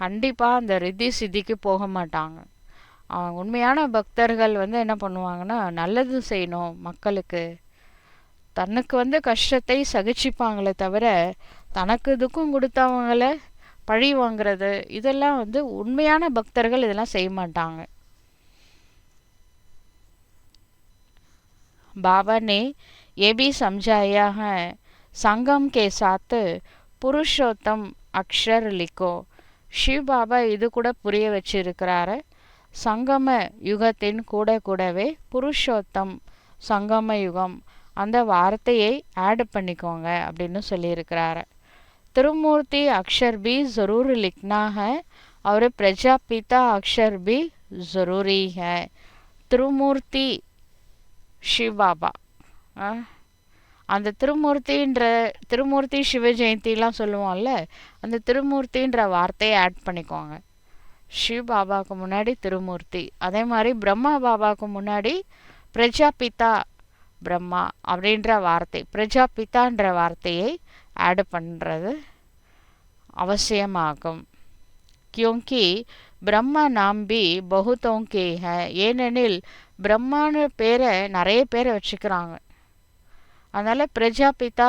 S1: கண்டிப்பாக அந்த ரித்தி சித்திக்கு போக மாட்டாங்க. உண்மையான பக்தர்கள் வந்து என்ன பண்ணுவாங்கன்னா நல்லது செய்யணும் மக்களுக்கு. தனக்கு வந்து கஷ்டத்தை சகிச்சுப்பாங்களே தவிர தனக்கு துக்கம் கொடுத்தவங்கள பழி வாங்கிறது இதெல்லாம் வந்து உண்மையான பக்தர்கள் இதெல்லாம் செய்ய மாட்டாங்க. बाबा ने ये भी समझाया है संगम के साथ पुरुषोत्तम अक्षर लिखो. शिव बाबा இது கூட புரிய வச்சிருக்கிறாரு. சங்கம யுகத்தின் கூடவே புருஷோத்தம் சங்கம யுகம் அந்த வார்த்தையை ஆட் பண்ணிக்கோங்க அப்படின்னு சொல்லியிருக்கிறாரு. त्रिमूर्ति अक्षर भी ज़रूर लिखना है और प्रजापिता अक्षर भी ज़रूरी है. திருமூர்த்தி சிவபாபா, அந்த திருமூர்த்தி சிவ ஜெயந்திலாம் சொல்லுவோம்ல, அந்த திருமூர்த்தின்ற வார்த்தையை ஆட் பண்ணிக்கோங்க. சிவ பாபாவுக்கு முன்னாடி திருமூர்த்தி, அதே மாதிரி பிரம்மா பாபாவுக்கு முன்னாடி பிரஜாபிதா பிரம்மா அப்படின்ற வார்த்தை, பிரஜாபிதான்ற வார்த்தையை ஆட் பண்ணுறது அவசியமாகும். क्योंकि பிரம்மா நாம் பி बहुतों के है, ஏனெனில் பிரம்மான்னு பேரை நிறைய பேரை வச்சுக்கிறாங்க. அதனால் பிரஜாபிதா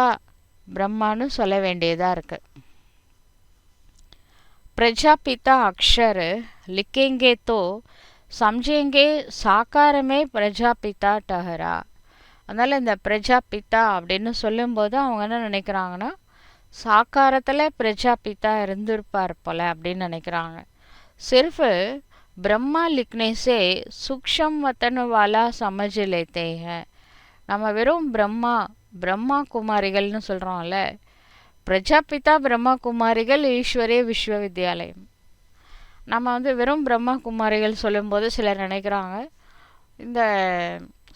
S1: பிரம்மான்னு சொல்ல வேண்டியதாக இருக்கு. प्रजापिता अक्षर लिखेंगे तो समझेंगे साकार में प्रजापिता ठहरा. அதனால் இந்த பிரஜாபிதா அப்படின்னு சொல்லும்போது அவங்க என்ன நினைக்கிறாங்கன்னா, சாக்காரத்தில் பிரஜாபிதா இருந்திருப்பார் போல அப்படின்னு நினைக்கிறாங்க. सिर्फ ब्रह्मा लिखने से सूक्ष्म वतन वाला समझ लेते हैं. நம்ம வெறும் பிரம்மா குமாரிகள்னு சொல்கிறோம்ல, பிரஜாபிதா பிரம்மா குமாரிகள் ஈஸ்வரிய விஸ்வவித்யாலயம். நம்ம வெறும் பிரம்மா குமாரிகள் சொல்லும்போது சிலர் நினைக்கிறாங்க, இந்த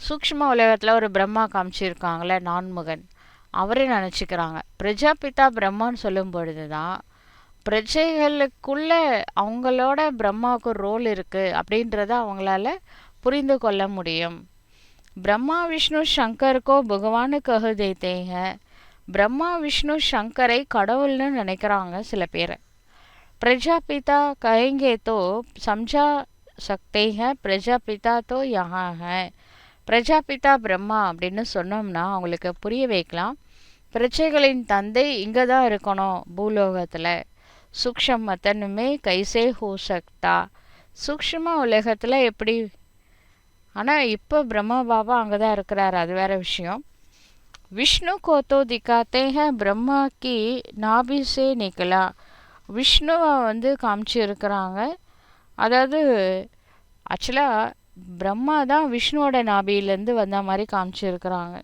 S1: சூக்ஷ்ம உலகத்தில் ஒரு பிரம்மா காமிச்சிருக்காங்களே நான்முகன், அவரே நினச்சிக்கிறாங்க. பிரஜாபிதா பிரம்மான்னு சொல்லும் பொழுது தான் பிரஜைகளுக்குள்ள அவங்களோட பிரம்மாவுக்கு ரோல் இருக்குது அப்படின்றத அவங்களால புரிந்து கொள்ள முடியும். பிரம்மா விஷ்ணு சங்கருக்கோ பகவானு கஹ தேத்தே हैं. பிரம்மா விஷ்ணு சங்கரை கடவுள்னு நினைக்கிறாங்க சில பேர். பிரஜாபிதா கहेंगे तो समझा सकते हैं प्रजापिता तो यहाँ है. பிரஜாபிதா பிரம்மா அப்படின்னு சொன்னோம்னா அவங்களுக்கு புரிய வைக்கலாம், பிரஜைகளின் தந்தை இங்கே தான் இருக்கணும் பூலோகத்தில். சூக்ஷ்ம மத்தனுமே கைசே ஹோ சக்தா, சூக்ஷ்ம உலகத்தில் எப்படி? ஆனால் இப்போ பிரம்மா பாபா அங்கே தான் இருக்கிறார், அது வேற விஷயம். விஷ்ணு கோத்தோ திக்காத்தே हैं பிரம்மா கி நாபி சே நிக்கலா. விஷ்ணுவை காமிச்சு இருக்கிறாங்க. அதாவது ஆக்சுவலாக பிரம்மா தான் விஷ்ணுவோட நாபியிலேருந்து வந்த மாதிரி காமிச்சிருக்கிறாங்க.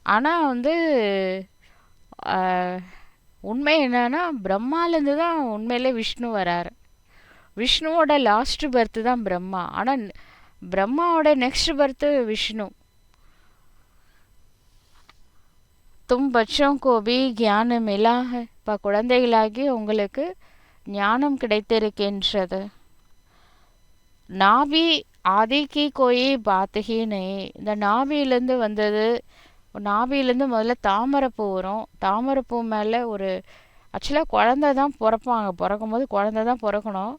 S1: ஆனால் உண்மை என்னன்னா, பிரம்மாலேருந்து தான் உண்மையிலே விஷ்ணு வராரு. விஷ்ணுவோட லாஸ்ட் பர்த்து தான் பிரம்மா, ஆனால் பிரம்மாவோட நெக்ஸ்ட் பர்த்து விஷ்ணு. தும் பச்சோं को भी ज्ञान मिला है. இப்போ குழந்தைகளாகி உங்களுக்கு ஞானம் கிடைத்திருக்கின்றது. நாபி ஆதிக்கு கோயி பாத்துகி நெய். இந்த நாபியிலேருந்து வந்தது. நாபியிலேருந்து முதல்ல தாமரைப்பூ வரும். தாமரைப்பூ மேலே ஒரு ஆக்சுவலாக குழந்தை தான் பிறப்பாங்க. பிறக்கும்போது குழந்தை தான் பிறக்கணும்.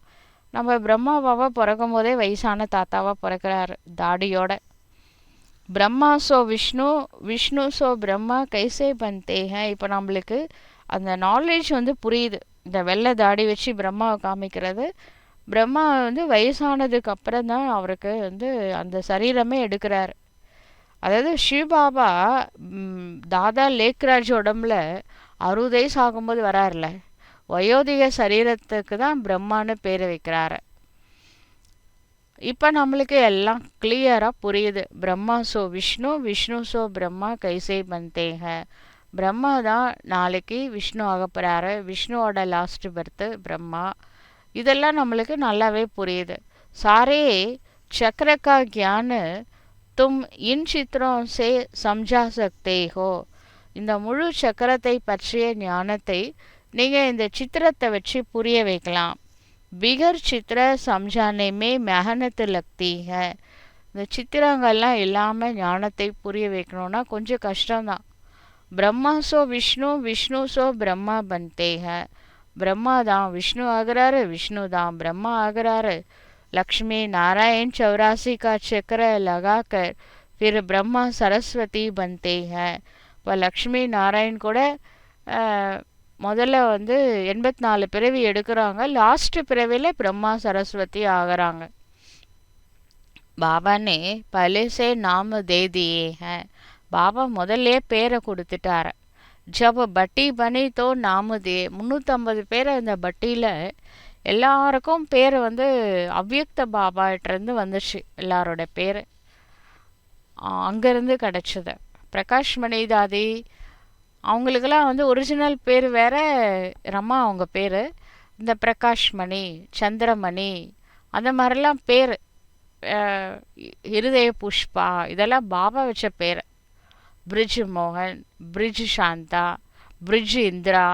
S1: நம்ம பிரம்மா பாபா பிறக்கும் போதே வயசான தாத்தாவாக பிறக்கிறாரு தாடியோட. பிரம்மா சோ விஷ்ணு, விஷ்ணு சோ பிரம்மா கைசே பந்தே हैं. இப்போ நம்மளுக்கு அந்த நாலேஜ் புரியுது. இந்த வெள்ளை தாடி வச்சு பிரம்மாவை காமிக்கிறது. பிரம்மா வயசானதுக்கு அப்புறம் தான் அவருக்கு அந்த சரீரமே எடுக்கிறார். அதாவது சிவபாபா தாதா லேக்ராஜ் உடம்புல 60 வயசு ஆகும்போது வராருல, வயோதிக சரீரத்துக்கு தான் பிரம்மான்னு பேர் வைக்கிறாரு. இப்போ நம்மளுக்கு எல்லாம் கிளியராக புரியுது. பிரம்மா சோ விஷ்ணு, விஷ்ணு சோ பிரம்மா கைசே பந்தே हैं. பிரம்மா தான் நாளைக்கு விஷ்ணு ஆக போகிறாரு. விஷ்ணுவோட லாஸ்ட் பர்த்து பிரம்மா. இதெல்லாம் நம்மளுக்கு நல்லாவே புரியுது. सारे चक्र का ज्ञान तुम इन चित्रों से समझा सकते हो. இந்த முழு சக்கரத்தை பற்றிய ஞானத்தை நீங்கள் இந்த சித்திரத்தை வச்சு புரிய வைக்கலாம். बिगर चित्र समझाने में मेहनत लगती है. இந்த சித்திரங்கள்லாம் இல்லாமல் ஞானத்தை புரிய வைக்கணும்னா கொஞ்சம் கஷ்டம்தான். பிரம்மா சோ விஷ்ணு, விஷ்ணு சோ பிரம்மா பந்தே हैं. பிரம்மா தான் விஷ்ணு ஆகிறாரு, விஷ்ணு தான் பிரம்மா ஆகிறாரு. लक्ष्मी नारायण 84 का चक्र लगाकर फिर ब्रह्मा सरस्वती बनते हैं. இப்போ லக்ஷ்மி நாராயண் கூட முதல்ல 84 பிறவி எடுக்கிறாங்க. லாஸ்ட் பிறவியில் பிரம்மா சரஸ்வதி ஆகிறாங்க. பாபா ने पहले से नाम दे दिए हैं. பாபா முதல்ல பேரை கொடுத்துட்டாரு. जब बट्टी बनी तो नाम दिए. 350 பேர் அந்த பட்டியில் எல்லாருக்கும் பேர் அவ்யக்த பாபாட்டிருந்து வந்துச்சு. எல்லாரோட பேர் அங்கேருந்து கிடச்சிது. பிரகாஷ் மணி தாதி அவங்களுக்கெல்லாம் வந்து ஒரிஜினல் பேர் வேற, ரமா அவங்க பேர். இந்த பிரகாஷ் மணி, சந்திரமணி, அந்த மாதிரிலாம் பேர், இருதய புஷ்பா, இதெல்லாம் பாபா வச்ச பேர். பிரிட்ஜ் மோகன், பிரிட்ஜ் சாந்தா, பிரிட்ஜ் இந்திரா,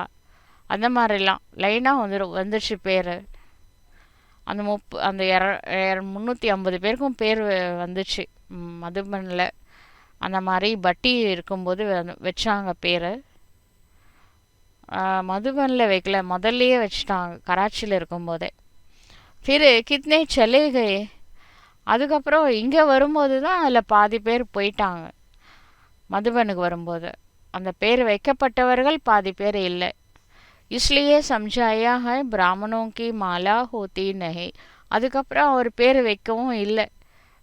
S1: அந்த மாதிரிலாம் லைனாக வந்துருச்சு பேர். அந்த அந்த 350 பேருக்கும் பேர் வந்துச்சு மதுபனில். அந்த மாதிரி பட்டி இருக்கும்போது வச்சாங்க பேர். மதுபனில் வைக்கல, முதல்லையே வச்சுட்டாங்க கராச்சியில் இருக்கும்போதே. फिर कितने चले गए. அதுக்கப்புறம் இங்கே வரும்போது தான் அதில் பாதி பேர் போயிட்டாங்க. மதுபனுக்கு வரும்போது அந்த பேர் வைக்கப்பட்டவர்கள் பாதி பேர் இல்லை. इसलिए समझाया है ब्राह्मणों की माला होती नहीं. அதுக்கப்புறம் அவர் பேர் வைக்கவும் இல்லை.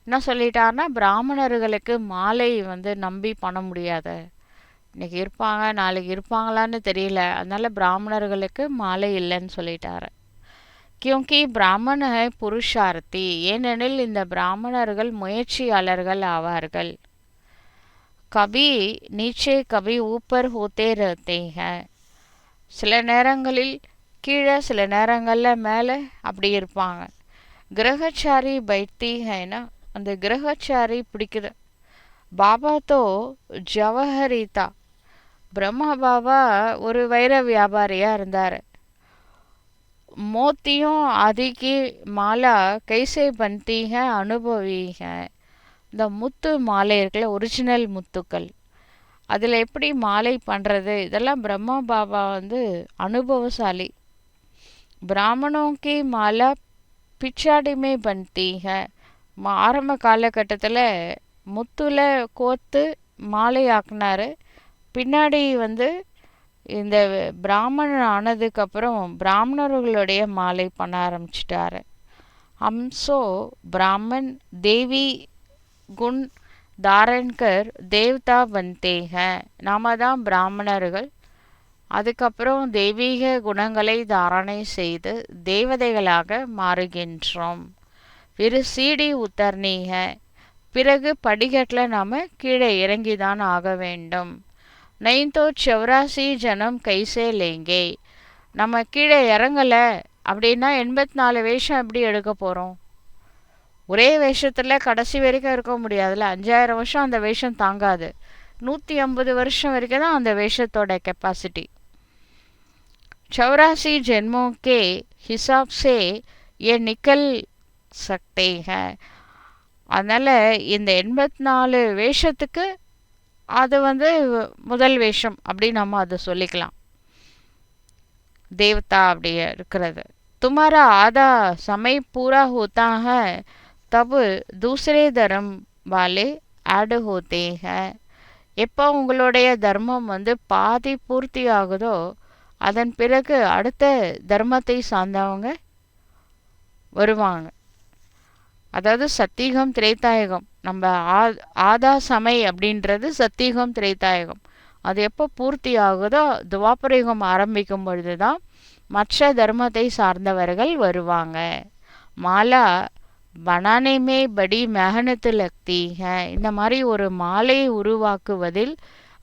S1: என்ன சொல்லிட்டாருன்னா, பிராமணர்களுக்கு மாலை வந்து நம்பி பண்ண முடியாது. இன்னைக்கு இருப்பாங்க, நாளைக்கு இருப்பாங்களான்னு தெரியல, அதனால பிராமணர்களுக்கு மாலை இல்லைன்னு சொல்லிட்டாரு. கியோங்கி பிராமண புருஷார்த்தி, ஏனெனில் இந்த பிராமணர்கள் முயற்சியாளர்கள் ஆவார்கள். கபி நீச்சே கபி ஊப்பர் ஹோத்தே ரஹ்தே ஹை. சில நேரங்களில் கீழே, சில நேரங்களில் மேலே அப்படி இருப்பாங்க. கிரகச்சாரி பைத்தி ஹைனா, அந்த கிரகச்சாரி பிடிக்குது. பாபா தோ ஜவஹரிதா, பிரம்மா பாபா ஒரு வைர வியாபாரியாக இருந்தார். மோத்தியும் ஆதிக்கு மாலா கைசே பன்தி ஹை அனுபவி ஹை. இந்த முத்து மாலை இருக்குல்ல, ஒரிஜினல் முத்துக்கள், அதில் எப்படி மாலை பண்ணுறது, இதெல்லாம் பிரம்மா பாபா வந்து அனுபவசாலி. பிராமணோக்கி மாலா பிச்சாடிமே பன்தி ஹை. ஆரம்ப காலகட்டத்தில் முத்துல கோத்து மாலை ஆக்குனாரு. பின்னாடி வந்து இந்த பிராமணன் ஆனதுக்கப்புறம் பிராமணர்களுடைய மாலை பண்ண ஆரம்பிச்சிட்டாரு. ஹம்சோ பிராமன் தேவி குண் தாரண்கர் தேவதா பன்தே ஹை. நாம தான் பிராமணர்கள், அதுக்கப்புறம் தெய்வீக குணங்களை தாரணை செய்து தேவதைகளாக மாறுகின்றோம். பிற சீடி உத்தர்னி ஹை. பிறகு படிக்கட்டில் நாம் கீழே இறங்கி தான் ஆக வேண்டும். நைந்தோ 84 ஜனம் கைசே லேங்கே. நம்ம கீழே இறங்கலை அப்படின்னா 84 வேஷம் எப்படி எடுக்க போகிறோம்? ஒரே வேஷத்தில் கடைசி வரைக்கும் இருக்க முடியாதுல்ல. 5000 வருஷம் அந்த வேஷம் தாங்காது. 150 வருஷம் வரைக்கும் தான் அந்த வேஷத்தோட கெப்பாசிட்டி. 84 ஜென்மோं के हिसाब से ये निकल सकते हैं. அதனால் இந்த 84 வேஷத்துக்கு அது வந்து முதல் வேஷம் அப்படி நம்ம அதை சொல்லிக்கலாம். தேவதா அப்படி இருக்கிறது. तुम्हारा आधा समय पूरा होता है तब दूसरे धर्म वाले ऐड होते हैं. எப்போ உங்களுடைய தர்மம் வந்து பாதி பூர்த்தி ஆகுதோ அதன் பிறகு அடுத்த தர்மத்தை சார்ந்தவங்க வருவாங்க. அதாவது சத்தியுகம் திரேதாயுகம், நம்ம ஆதா சமை அப்படின்றது சத்தியுகம் திரேதாயுகம். அது எப்போ பூர்த்தி ஆகுதோ துவாபரயுகம் ஆரம்பிக்கும் பொழுது தான் மற்ற தர்மத்தை சார்ந்தவர்கள் வருவாங்க. மாலா பனானேமே படி மெஹனத்து லக்தி ஹை. இந்த மாதிரி ஒரு மாலையை உருவாக்குவதில்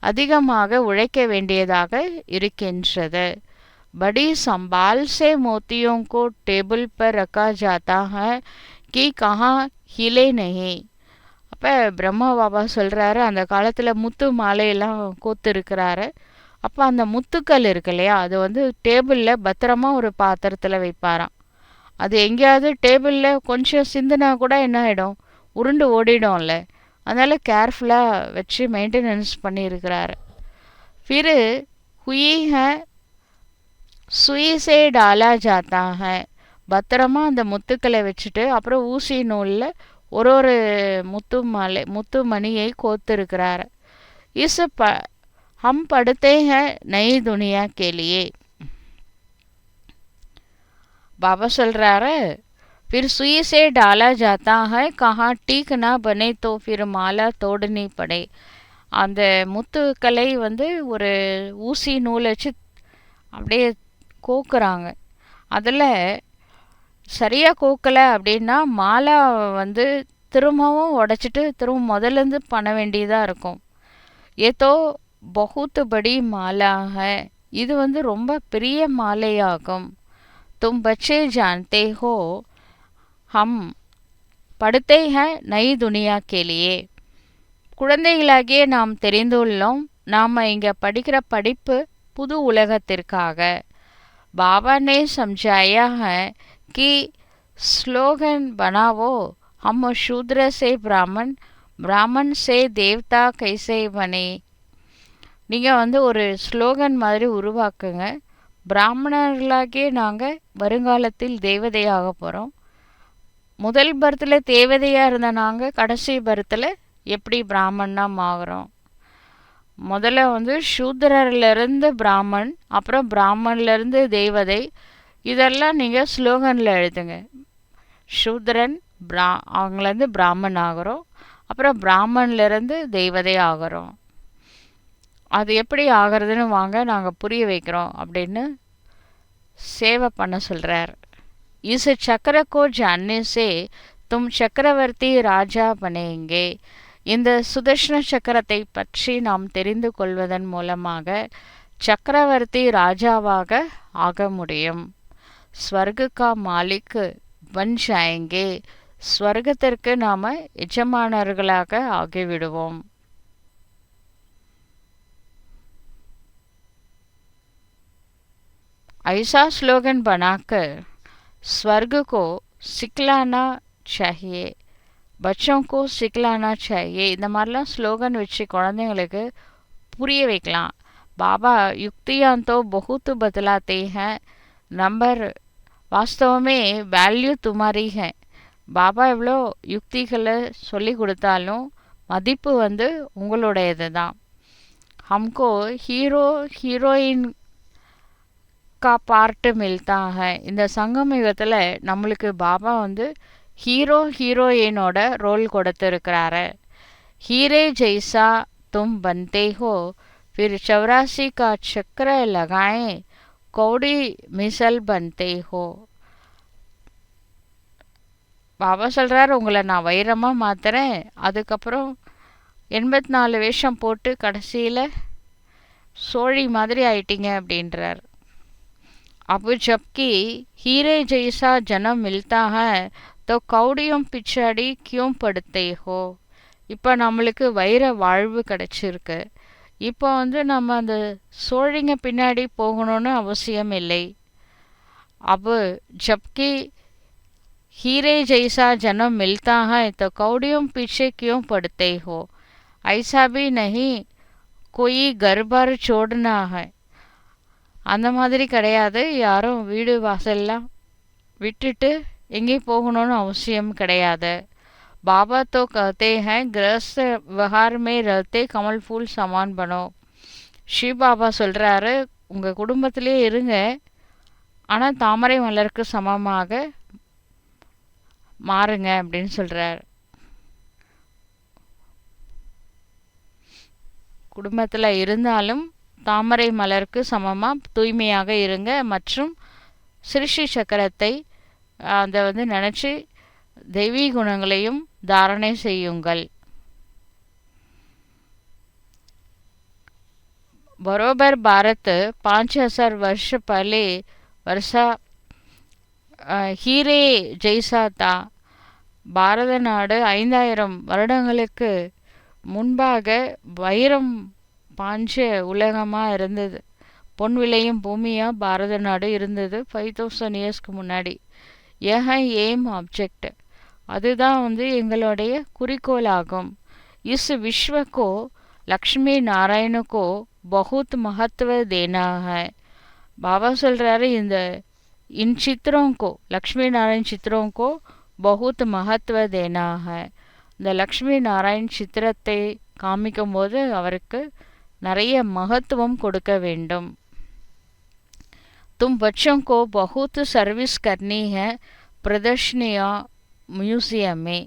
S1: அதிகமாக உழைக்க வேண்டியதாக இருக்கின்றது. படி சம்பால் சே மோத்தியோं को टेबल पर रखा जाता है कि कहाँ हिले नहीं. அப்போ பிரம்மா பாபா சொல்கிறாரு, அந்த காலத்தில் முத்து மாலையெல்லாம் கோத்துருக்கிறாரு. அப்போ அந்த முத்துக்கள் இருக்கு இல்லையா, அது வந்து டேபிளில் பத்திரமா ஒரு பாத்திரத்தில் வைப்பாராம். அது எங்கேயாவது டேபிளில் கொஞ்சம் சிந்தினா கூட என்ன ஆகிடும், உருண்டு ஓடிடும்ல. அதனால் கேர்ஃபுல்லாக வச்சு மெயின்டெனன்ஸ் பண்ணியிருக்கிறாரு. फिर हुई है सुई से डाला जाता है. பத்திரமா அந்த முத்துக்களை வச்சுட்டு அப்புறம் ஊசி நூலில் ஒரு முத்து மணியை கோத்திருக்கிறார். इस हम पढ़ते हैं नई दुनिया के लिए. बाबा சொல்றாரு, फिर सुई से डाला जाता है, कहाँ टीक ना बने तो फिर माला तोड़नी पड़े. அந்த முத்துக்களை வந்து ஒரு ஊசி நூல் வச்சு அப்படியே கோக்குறாங்க. அதில் சரியாக கோக்கலை அப்படின்னா மாலா வந்து திரும்பவும் உடைச்சிட்டு திரும்ப முதலேருந்து பண்ண வேண்டியதாக இருக்கும். ஏதோ बहुत बड़ी माला है. இது வந்து ரொம்ப பெரிய மாலையாகும். तुम बच्चे जानते हो हम पढ़ते हैं नई दुनिया के लिए. குழந்தைகளாகிய நாம் தெரிந்துள்ளோம், நாம் இங்கே படிக்கிற படிப்பு புது உலகத்திற்காக. बाबा ने समझाया है कि स्लोगन बनाओ, हम शूद्र से ब्राह्मण, ब्राह्मण से देवता कैसे बने. நீங்கள் வந்து ஒரு ஸ்லோகன் மாதிரி உருவாக்குங்க. பிராமணர்களாகிய நாங்கள் வருங்காலத்தில் தேவதையாக போகிறோம். முதல் பர்த்தில் தேவதையாக இருந்த நாங்கள் கடைசி பர்த்தில் எப்படி பிராமணனாக ஆகிறோம். முதல்ல வந்து சூத்திரர்லேருந்து பிராமன், அப்புறம் பிராமன்லேருந்து தேவதை. இதெல்லாம் நீங்கள் ஸ்லோகனில் எழுதுங்க. சூத்திரன் அவங்களேருந்து பிராமன் ஆகிறோம், அப்புறம் பிராமன்லேருந்து தேவதை ஆகிறோம். அது எப்படி ஆகிறதுன்னு வாங்க நாங்கள் புரிய வைக்கிறோம் அப்படின்னு சேவை பண்ண சொல்கிறார். इस चक्र को जानने से तुम चक्रवर्ती राजा बनेंगे. இந்த சுதர்ஷன சக்கரத்தை பற்றி நாம் தெரிந்து கொள்வதன் மூலமாக சக்கரவர்த்தி ராஜாவாக ஆக முடியும். ஸ்வர்க கா மாலிக் பன் ஜாயேங்கே. ஸ்வர்கத்திற்கு நாம் எஜமானர்களாக ஆகிவிடுவோம். ऐसा स्लोगन बनाकर स्वर्ग को सिखलाना चाहिए, बच्चों को सिखलाना चाहिए. இந்த மாதிரிலாம் ஸ்லோகன் வச்சு குழந்தைங்களுக்கு புரிய வைக்கலாம். बाबा युक्तियाँ तो बहुत बदलाते हैं, नंबर वास्तव में वैल्यू तुम्हारी है. பாபா எவ்வளோ யுக்திகளை சொல்லி கொடுத்தாலும் மதிப்பு வந்து உங்களுடையது தான். हमको हीरो हीरोइन का पार्ट मिलता है. இந்த சங்கம் யுகத்தில் நம்மளுக்கு பாபா வந்து ஹீரோ ஹீரோயினோட ரோல் கொடுத்துருக்கிறாரு. हीरे जैसा तुम बनते हो, फिर 84 का चक्र लगाएं, कौड़ी मिसल बनते हो. பாபா சொல்கிறார், உங்களை நான் வைரமாக மாற்றுறேன், அதுக்கப்புறம் 84 வேஷம் போட்டு கடைசியில் சோழி மாதிரி ஆயிட்டீங்க அப்படின்றார். अब जबकि हीरे जैसा जन्म मिलता है तो कौड़ियों पिछाड़ी क्यों पड़ते हो. இப்போ நம்மளுக்கு வைர வாழ்வு கிடைச்சிருக்கு, இப்போ வந்து நம்ம அந்த சோழிங்க பின்னாடி போகணும்னு அவசியம் இல்லை. अब जबकि हीरे जैसा जन्म मिलता है तो कौड़ियों पीछे क्यों पड़ते हो. ऐसा भी नहीं कोई घर बार छोड़ना है. அந்த மாதிரி கிடையாது, யாரும் வீடு வாசல்லாம் விட்டுட்டு எங்கேயும் போகணும்னு அவசியம் கிடையாது. பாபா तो कहते हैं गृहस्थ व्यवहार में रहते कमल फूल समान बनो. ஸ்ரீ பாபா சொல்கிறாரு, உங்கள் குடும்பத்திலே இருங்க, ஆனால் தாமரை மலருக்கு சமமாக மாறுங்க அப்படின்னு சொல்கிறார். குடும்பத்தில் இருந்தாலும் தாமரை மலருக்கு சமமாக தூய்மையாக இருங்க, மற்றும் சிருஷ்டி சக்கரத்தை அதை வந்து நினச்சி தெய்வீ குணங்களையும் தாரணை செய்யுங்கள். बरोबर भारत 5000 वर्ष पहले वर्षा हीरे जैसा था. பாரத நாடு 5000 வருடங்களுக்கு முன்பாக வைரம் பாஞ்ச உலகமாக இருந்தது. பொன் விளையும் பூமியாக பாரத நாடு இருந்தது 5000 இயர்ஸ்க்கு முன்னாடி. यह एम ऑब्जेक्ट, அதுதான் வந்து எங்களுடைய குறிக்கோள் ஆகும். इस विश्व को लक्ष्मी नारायण को बहुत महत्व देना है. பாபா சொல்கிறாரு, इन चित्रों को लक्ष्मी नारायण चित्रों को बहुत महत्व देना है. இந்த லக்ஷ்மி நாராயண் சித்திரத்தை காமிக்கும் போது அவருக்கு நிறைய மகத்துவம் கொடுக்க வேண்டும். तुम बच्चों को बहुत सर्विस करनी है प्रदर्शनिया மியூசியம் में.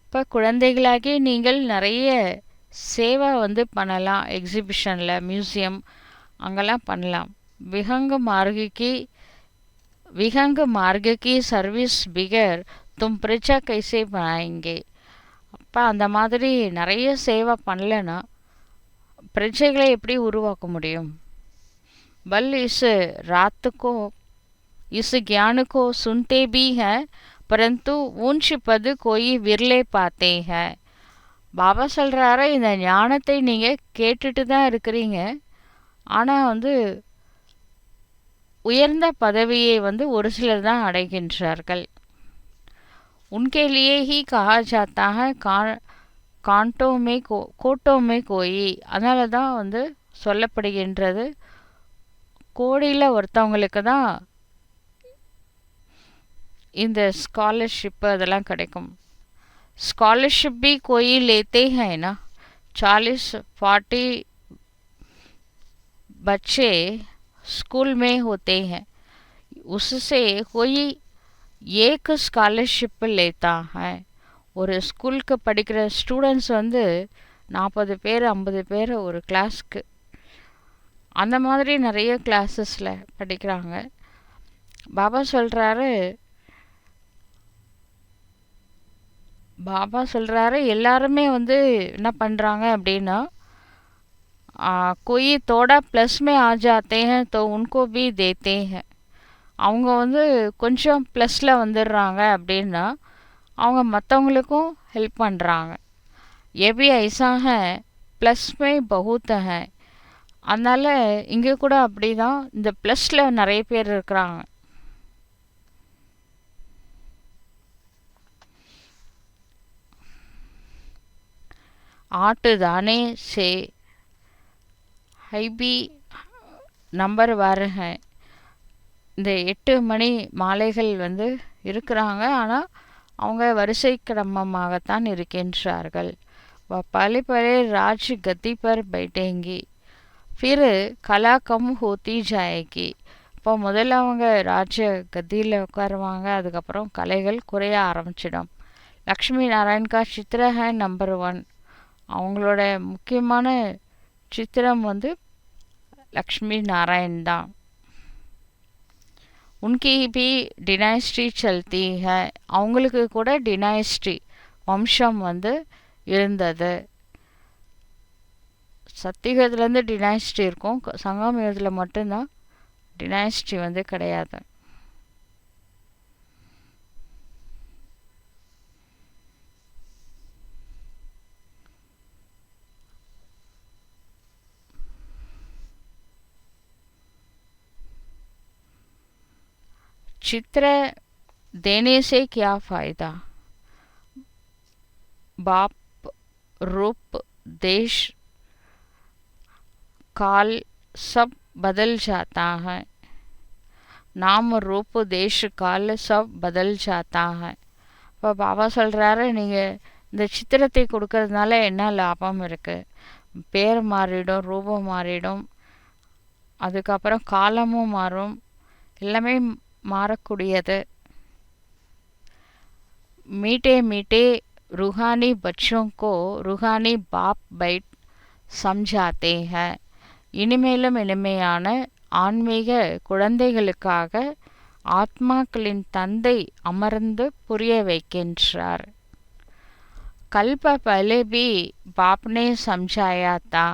S1: இப்போ குழந்தைகளாகி நீங்கள் நிறைய சேவை வந்து பண்ணலாம், எக்ஸிபிஷனில் மியூசியம் அங்கெல்லாம் பண்ணலாம். विहंग मार्ग की सर्विस बिगर तुम प्रजा कैसे बनाएंगे. அப்போ அந்த மாதிரி நிறைய சேவை பண்ணலைன்னா பிரஜைகளை எப்படி உருவாக்க முடியும்? बल इस रात को इस ज्ञान को सुनते भी हैं परंतु ऊंच पद कोई विरले पाते हैं. பாபா சொல்கிறாரு, இந்த ஞானத்தை நீங்கள் கேட்டுட்டு தான் இருக்கிறீங்க, ஆனால் உயர்ந்த பதவியை ஒரு சிலர் தான் அடைகின்றார்கள். उनके लिए ही कहा जाता है காண்டோமே கோட்டோமே கோயி. அதனால தான் சொல்லப்படுகின்றது, கோடியில் ஒருத்தவங்களுக்கு தான் இந்த ஸ்காலர்ஷிப்பு அதெல்லாம் கிடைக்கும். स्कॉलरशिप भी कोई लेते हैं ना, 40-40 बच्चे स्कूल में होते हैं, उससे कोई एक स्कॉलरशिप लेता है. ஒரு ஸ்கூலுக்கு படிக்கிற ஸ்டூடெண்ட்ஸ் 40 பேர் 50 பேர் ஒரு கிளாஸ்க்கு, அந்த மாதிரி நிறைய கிளாஸஸில் படிக்கிறாங்க. பாபா சொல்கிறாரு எல்லாருமே என்ன பண்ணுறாங்க அப்படின்னா, कोई थोड़ा प्लस में आ जाते हैं तो उनको भी देते हैं. அவங்க கொஞ்சம் ப்ளஸில் வந்துடுறாங்க அப்படின்னா அவங்க மற்றவங்களுக்கும் ஹெல்ப் பண்ணுறாங்க. ये भी ऐसा है प्लस में बहुत है. அதனால் இங்கே கூட அப்படி தான், இந்த ப்ளஸில் நிறைய பேர் இருக்கிறாங்க. आठ दाने से ஹைபி நம்பர் வர இந்த 8 மணி மாலைகள் இருக்கிறாங்க, ஆனால் அவங்க வரிசை கிரமமாகத்தான் இருக்கின்றார்கள். பலே பலே ராஜ் கதி பர் பைட்டேங்கி ஃபிர் கலா கம் ஹோத்தி ஜாயேகி. இப்போ முதல்ல அவங்க ராஜ்ய கதியில் உட்காருவாங்க, அதுக்கப்புறம் கலைகள் குறைய ஆரம்பிச்சிடும். லக்ஷ்மி நாராயண் கா சித்திர ஹை நம்பர் 1. அவங்களோட முக்கியமான சித்திரம் லக்ஷ்மி நாராயண் தான். உன்கி பி டினைஸ்டி சல்தி ஹை. அவங்களுக்கு கூட டினைஸ்டி வம்சம் இருந்தது. சத்தியுகத்துலேருந்து டினைஸ்டி இருக்கும், சங்கம் யுகத்தில் மட்டும்தான் டினைஸ்டி கிடையாது. चित्र देने से क्या फ़ायदा? बाप रूप देश काल सब बदल जाता है. नाम रूप देश काल सब बदल जाता है. இப்போ பாபா சொல்கிறாரு, நீங்கள் இந்த சித்திரத்தை கொடுக்கறதுனால என்ன லாபம் இருக்குது? பேர் மாறிடும், ரூபம் மாறிடும், அதுக்கப்புறம் காலமும் மாறும், எல்லாமே மாறக்கூடியது. मीठे मीठे रूहानी बच्चों को रूहानी बाप बैठ समझाते हैं. இனிமேலும் இனிமையான ஆன்மீக குழந்தைகளுக்காக ஆத்மாக்களின் தந்தை அமர்ந்து புரிய வைக்கின்றார். கல்ப பலே பி பாப்னே சம்ஜாயா தா.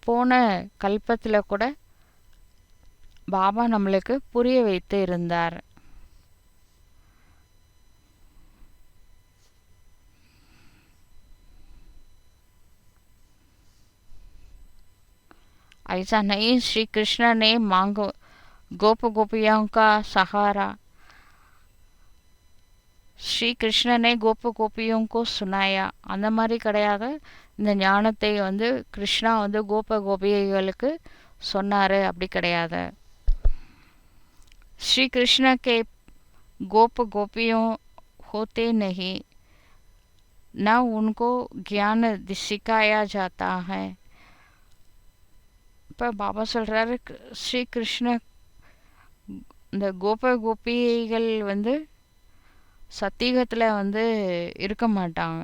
S1: போன கல்பத்தில் கூட பாபா நம்மளுக்கு புரிய வைத்து இருந்தார். ऐसा नहीं श्री कृष्ण ने मांगो गोप गोपियों का सहारा. ஸ்ரீ கிருஷ்ணனை கோப கோபியும் சுனாயா. அந்த மாதிரி கிடையாது. இந்த ஞானத்தை கிருஷ்ணா கோப கோபிகளுக்கு சொன்னார், அப்படி கிடையாது. श्री कृष्ण के गोप गोपियों होते नहीं, न उनको ज्ञान सिखाया जाता है. இப்போ பாபா சொல்கிறாரு, ஸ்ரீ கிருஷ்ண இந்த கோப கோபிகள் சத்தியுகத்தில் இருக்க மாட்டாங்க.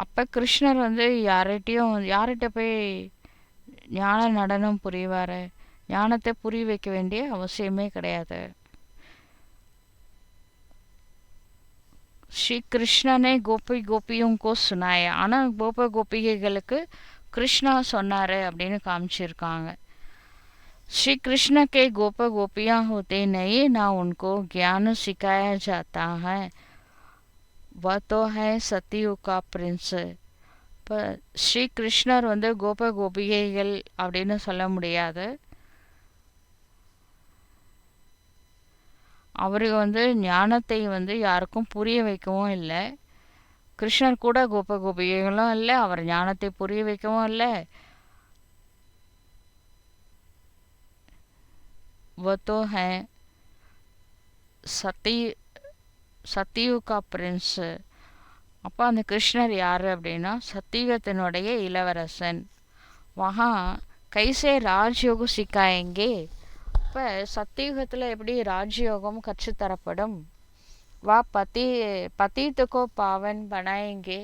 S1: அப்போ கிருஷ்ணர் யார்கிட்ட போய் ஞான நடனம் புரிவார்? ஞானத்தை புரிய வைக்க வேண்டிய அவசியமே கிடையாது. ஸ்ரீ கிருஷ்ணனே கோபி கோபியும் சுனாயா. ஆனால் கோப கோபிகைகளுக்கு கிருஷ்ணா சொன்னார் அப்படின்னு காமிச்சிருக்காங்க. श्री कृष्ण के गोप गोपियाँ होते नहीं ना उनको ज्ञान सिखाया जाता है, वह तो है सतयुग का प्रिंस. இப்போ ஸ்ரீ கிருஷ்ணர் வந்து கோப கோபிகைகள் அப்படின்னு சொல்ல முடியாது. அவருக்கு வந்து ஞானத்தை வந்து யாருக்கும் புரிய வைக்கவும் இல்லை. கிருஷ்ணர் கூட கோப கோபிகைகளும் இல்லை, அவர் ஞானத்தை புரிய வைக்கவும் இல்லை. वो तो है சத்தியுகா பிரின்ஸ். அப்போ அந்த கிருஷ்ணர் யார் அப்படின்னா சத்தியுகத்தினுடைய இளவரசன். வஹா கைசே ராஜயோகம் சிக்காயங்கே. இப்போ சத்தியுகத்தில் எப்படி ராஜயோகம் கற்றுத்தரப்படும்? வா பதீத்துக்கோ பாவன் பனாயங்கே.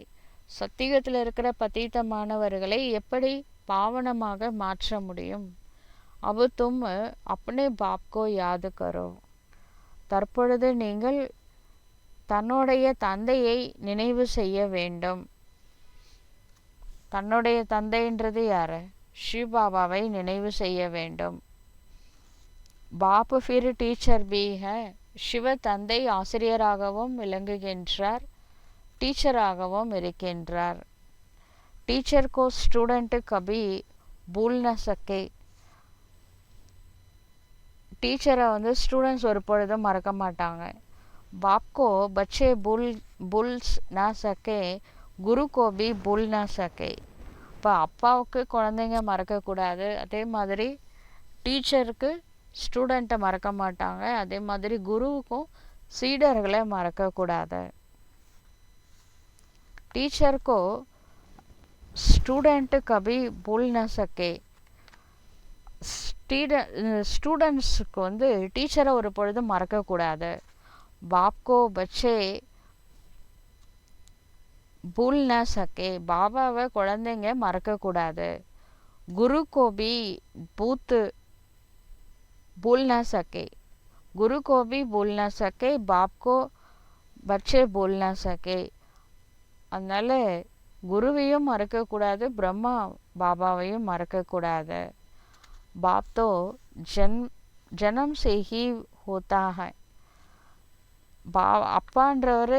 S1: சத்தியுகத்தில் இருக்கிற பதீத்தமானவர்களை எப்படி பாவனமாக மாற்ற முடியும்? अब तुम अपने बाप को याद करो. தற்பொழுது நீங்கள் தன்னுடைய தந்தையை நினைவு செய்ய வேண்டும். தன்னுடைய தந்தைன்றது யாரு? ஸ்ரீபாபாவை நினைவு செய்ய வேண்டும். பாப் ஃபிர் டீச்சர் பி ஹை. சிவ தந்தை ஆசிரியராகவும் விளங்குகின்றார், டீச்சராகவும் இருக்கின்றார். டீச்சர் கோ ஸ்டூடெண்ட் கபி பூல் ந சக்கே. டீச்சரை வந்து ஸ்டூடெண்ட்ஸ் ஒரு பொழுதும் மறக்க மாட்டாங்க. பாப்கோ பச்சே புல்ஸ் நா சக்கே, குரு கோபி புல் நா சக்கே. இப்போ அப்பாவுக்கு குழந்தைங்க மறக்கக்கூடாது, அதே மாதிரி டீச்சருக்கு ஸ்டூடெண்ட்டை மறக்க மாட்டாங்க, அதே மாதிரி குருவுக்கும் சீடர்களை மறக்கக்கூடாது. டீச்சருக்கோ ஸ்டூடெண்ட்டு கபி புல் ந சக்கே. ஸ்டூடெண்ட்ஸுக்கு வந்து டீச்சரை ஒரு பொழுதும் மறக்கக்கூடாது. பாப்கோ பச்சே பூல் ந சக்கே. பாபாவை குழந்தைங்க மறக்கக்கூடாது. குரு கோபி பூத்து பூல் ந சக்கே. குரு கோபி பூல் ந சக்கே, பாப்கோ பச்சே பூல் ந சக்கே. அதனால குருவையும் மறக்கக்கூடாது, பிரம்மா பாபாவையும் மறக்கக்கூடாது. बाप तो जन्म से ही होता है. அப்பான்றவர்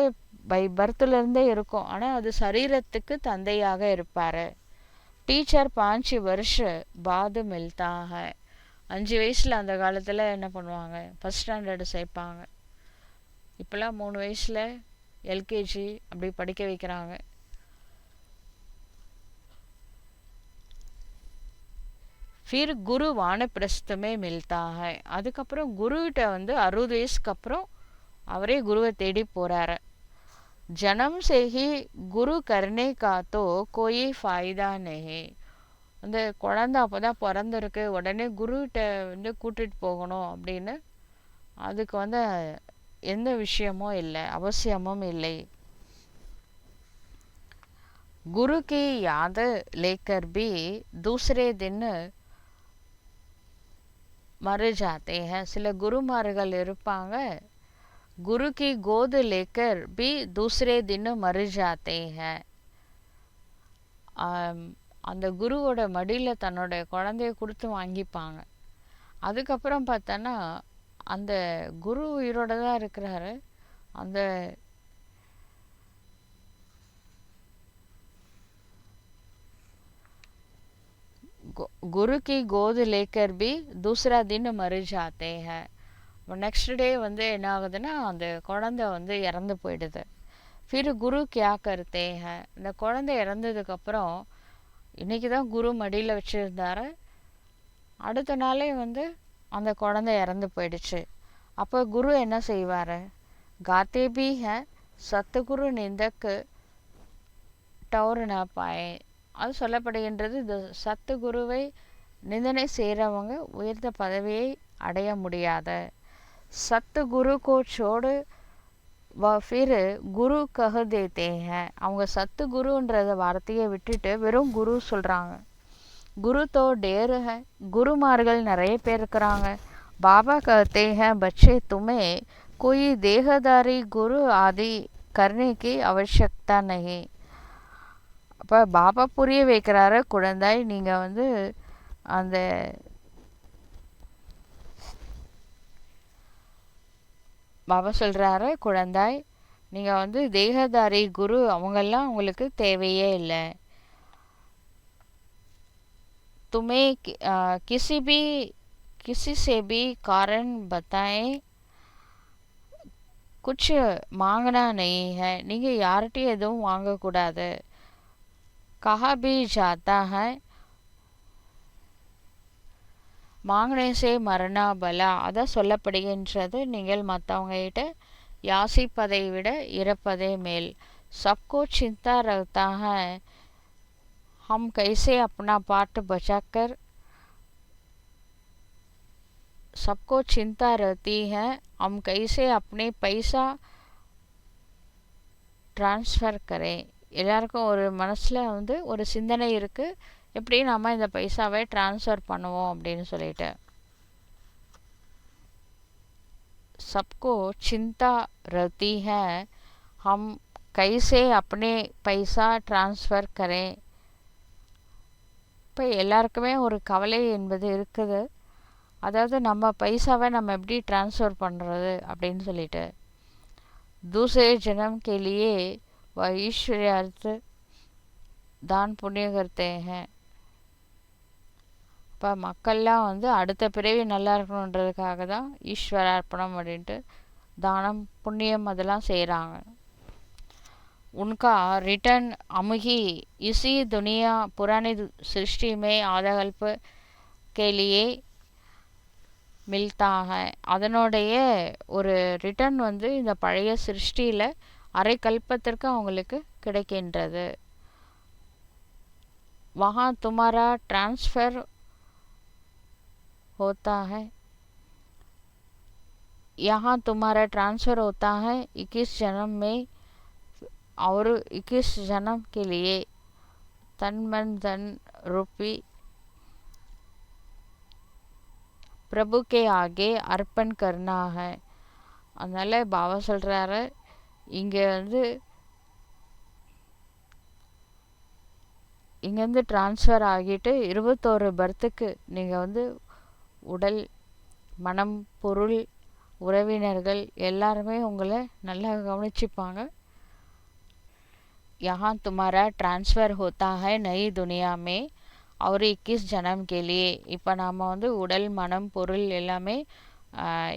S1: பை பர்த்லேருந்தே இருக்கும், ஆனால் அது சரீரத்துக்கு தந்தையாக இருப்பார். டீச்சர் 5 வருஷ பாது மில்தா ஹை. 5 வயசில் அந்த காலத்தில் என்ன பண்ணுவாங்க, ஃபஸ்ட் ஸ்டாண்டர்டு சேர்ப்பாங்க. இப்போலாம் 3 வயசில் எல்கேஜி அப்படி படிக்க வைக்கிறாங்க. फिर குரு வானப்பிரஸ்தமே மில்தா ஹை. அதுக்கப்புறம் குருகிட்ட வந்து 60 வயசுக்கு அப்புறம் அவரே குருவை தேடி போகிறாரு. ஜனம் சேஹி குரு கர்னே கா தோ கோயி ஃபாய்தா நஹி. அந்த குழந்தை அப்போ தான் பிறந்திருக்கு, உடனே குருகிட்ட வந்து கூட்டிகிட்டு போகணும் அப்படின்னு அதுக்கு வந்து எந்த விஷயமும் இல்லை, அவசியமும் இல்லை. குரு கி யாத் லேக்கர் பி दूसरे दिन மறு ஜாத்தே हैं. சில குருமார்கள் இருப்பாங்க, குரு கி கோது லேக்கர் பி दूसरे दिन மறு ஜாத்தே हैं. அந்த குருவோட மடியில் தன்னோட குழந்தைய கொடுத்து வாங்கிப்பாங்க. அதுக்கப்புறம் பார்த்தோன்னா அந்த குரு உயிரோட தான் இருக்கிறாரு. அந்த குரு கி கோது லேக்கர் பி दूसरा दिन மறு ஜாத்தே हैं. நெக்ஸ்ட் டே வந்து என்ன ஆகுதுன்னா அந்த குழந்தை வந்து இறந்து போயிடுது. फिर குரு கியா கர்த்தே हैं. இந்த குழந்தை இறந்ததுக்கப்புறம் இன்றைக்கி தான் குரு மடியில் வச்சுருந்தாரு, அடுத்த நாளே வந்து அந்த குழந்தை இறந்து போயிடுச்சு. அப்போ குரு என்ன செய்வார்? காத்தே பி ஹே சத்துகுரு நிந்தக்கு டவுர் ந பாயே. அது சொல்லப்படுகின்றது, இந்த சத்துகுருவை நிந்தனை செய்கிறவங்க உயர்ந்த பதவியை அடைய முடியாத. சத்துகுரு கோ சோடு ஃபிர் குரு கஹ தேத்தே ஹே. அவங்க சத்துகுருன்றத வார்த்தையை விட்டுட்டு வெறும் குரு சொல்கிறாங்க. குரு தோ டேர் ஹை. குருமார்கள் நிறைய பேர் இருக்கிறாங்க. பாபா கஹத்தே ஹே பச்சே துமே கோயி தேகதாரி குரு ஆதி கர்னே கி அவசியக்தா நஹி. அப்போ பாபா புரிய வைக்கிறாரு, குழந்தாய் நீங்கள் வந்து அந்த பாபா சொல்கிறாரு, குழந்தாய் நீங்கள் வந்து தேகதாரி குரு அவங்கெல்லாம் உங்களுக்கு தேவையே இல்லை. तुम्हें किसी से भी कारण बताएं, कुछ मांगना नहीं है. நீங்கள் யார்கிட்டையும் எதுவும் வாங்கக்கூடாது. कहा भी जाता है मांगने से मरना भला. அதான் சொல்லப்படுகின்றது, நீங்கள் மற்றவங்ககிட்ட யாசிப்பதை விட இறப்பதே மேல். सबको चिंता रहता है हम कैसे अपना पाठ बचाकर. सबको चिंता रहती है हम कैसे अपने पैसा ட்ரான்ஸ்ஃபர் करें. எல்லாருக்கும் ஒரு மனசில் வந்து ஒரு சிந்தனை இருக்குது, எப்படி நம்ம இந்த பைசாவை ட்ரான்ஸ்ஃபர் பண்ணுவோம் அப்படின்னு சொல்லிட்டு. सबको चिंता रहती है हम कैसे अपने पैसा ट्रांसफ़र करें. இப்போ எல்லாருக்குமே ஒரு கவலை என்பது இருக்குது, அதாவது நம்ம பைசாவை நம்ம எப்படி ட்ரான்ஸ்ஃபர் பண்ணுறது அப்படின்னு சொல்லிட்டு. दूसरे जन्म के लिए वह ईश्वरार्थ दान पुण्य करते हैं. இப்போ மக்கள்லாம் வந்து அடுத்த பிறவி நல்லா இருக்கணுன்றதுக்காக தான் ஈஸ்வரார்ப்பணம் அப்படின்ட்டு தானம் புண்ணியம் அதெல்லாம் செய்கிறாங்க. उनका रिटर्न हम ही इसी दुनिया पुरानी सृष्टि में आधाकल्प के लिए மில்தா है. அதனுடைய ஒரு ரிட்டர்ன் வந்து இந்த பழைய சிருஷ்டியில் அரை கல்பத்திற்கு அவங்களுக்கு கிடைக்கின்றது. वहाँ तुम्हारा ट्रांसफ़र होता है, यहाँ तुम्हारा ट्रांसफ़र होता है 21 जन्म में और 21 जन्म के लिए तन मन धन रूपी பிரபு கே ஆகே அர்ப்பன் கர்னா ஹை. அதனால் பாபா சொல்கிறாரு, இங்கே வந்து இங்கேருந்து ட்ரான்ஸ்ஃபர் ஆகிட்டு 21 பர்த்துக்கு நீங்கள் வந்து உடல் மனம் பொருள் உறவினர்கள் எல்லாருமே உங்களை நல்லா கவனிச்சுப்பாங்க. यहाँ तुम्हारा ट्रांसफ़र होता है नई दुनिया में और 21 जन्म के लिए. இப்போ நாம் வந்து உடல் மனம் பொருள் எல்லாமே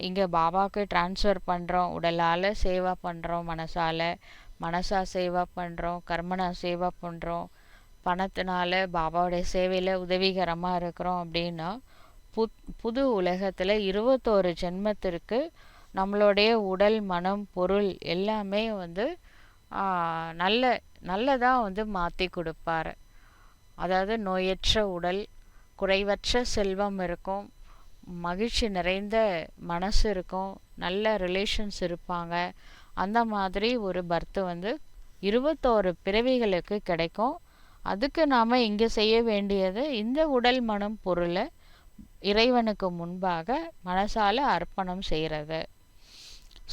S1: இங்கே பாபாவுக்கு ட்ரான்ஸ்ஃபர் பண்ணுறோம். உடலால் சேவா பண்ணுறோம், மனசா சேவா பண்ணுறோம், கர்மனா சேவா பண்ணுறோம், பணத்தினால பாபாவுடைய சேவையில் உதவிகரமாக இருக்கிறோம். அப்படின்னா புது உலகத்தில் 21 ஜென்மத்திற்கு நம்மளுடைய உடல் மனம் பொருள் எல்லாமே வந்து நல்லதாக வந்து மாற்றி கொடுப்பார். அதாவது நோயற்ற உடல், குறைவற்ற செல்வம் இருக்கும், மகிழ்ச்சி நிறைந்த மனசு இருக்கும், நல்ல ரிலேஷன்ஸ் இருப்பாங்க. அந்த மாதிரி ஒரு பர்த் வந்து 21 பிறவிகளுக்கு கிடைக்கும். அதுக்கு நாம் இங்கே செய்ய வேண்டியது இந்த உடல் மனம் பொருளை இறைவனுக்கு முன்பாக மனசால் அர்ப்பணம் செய்கிறது.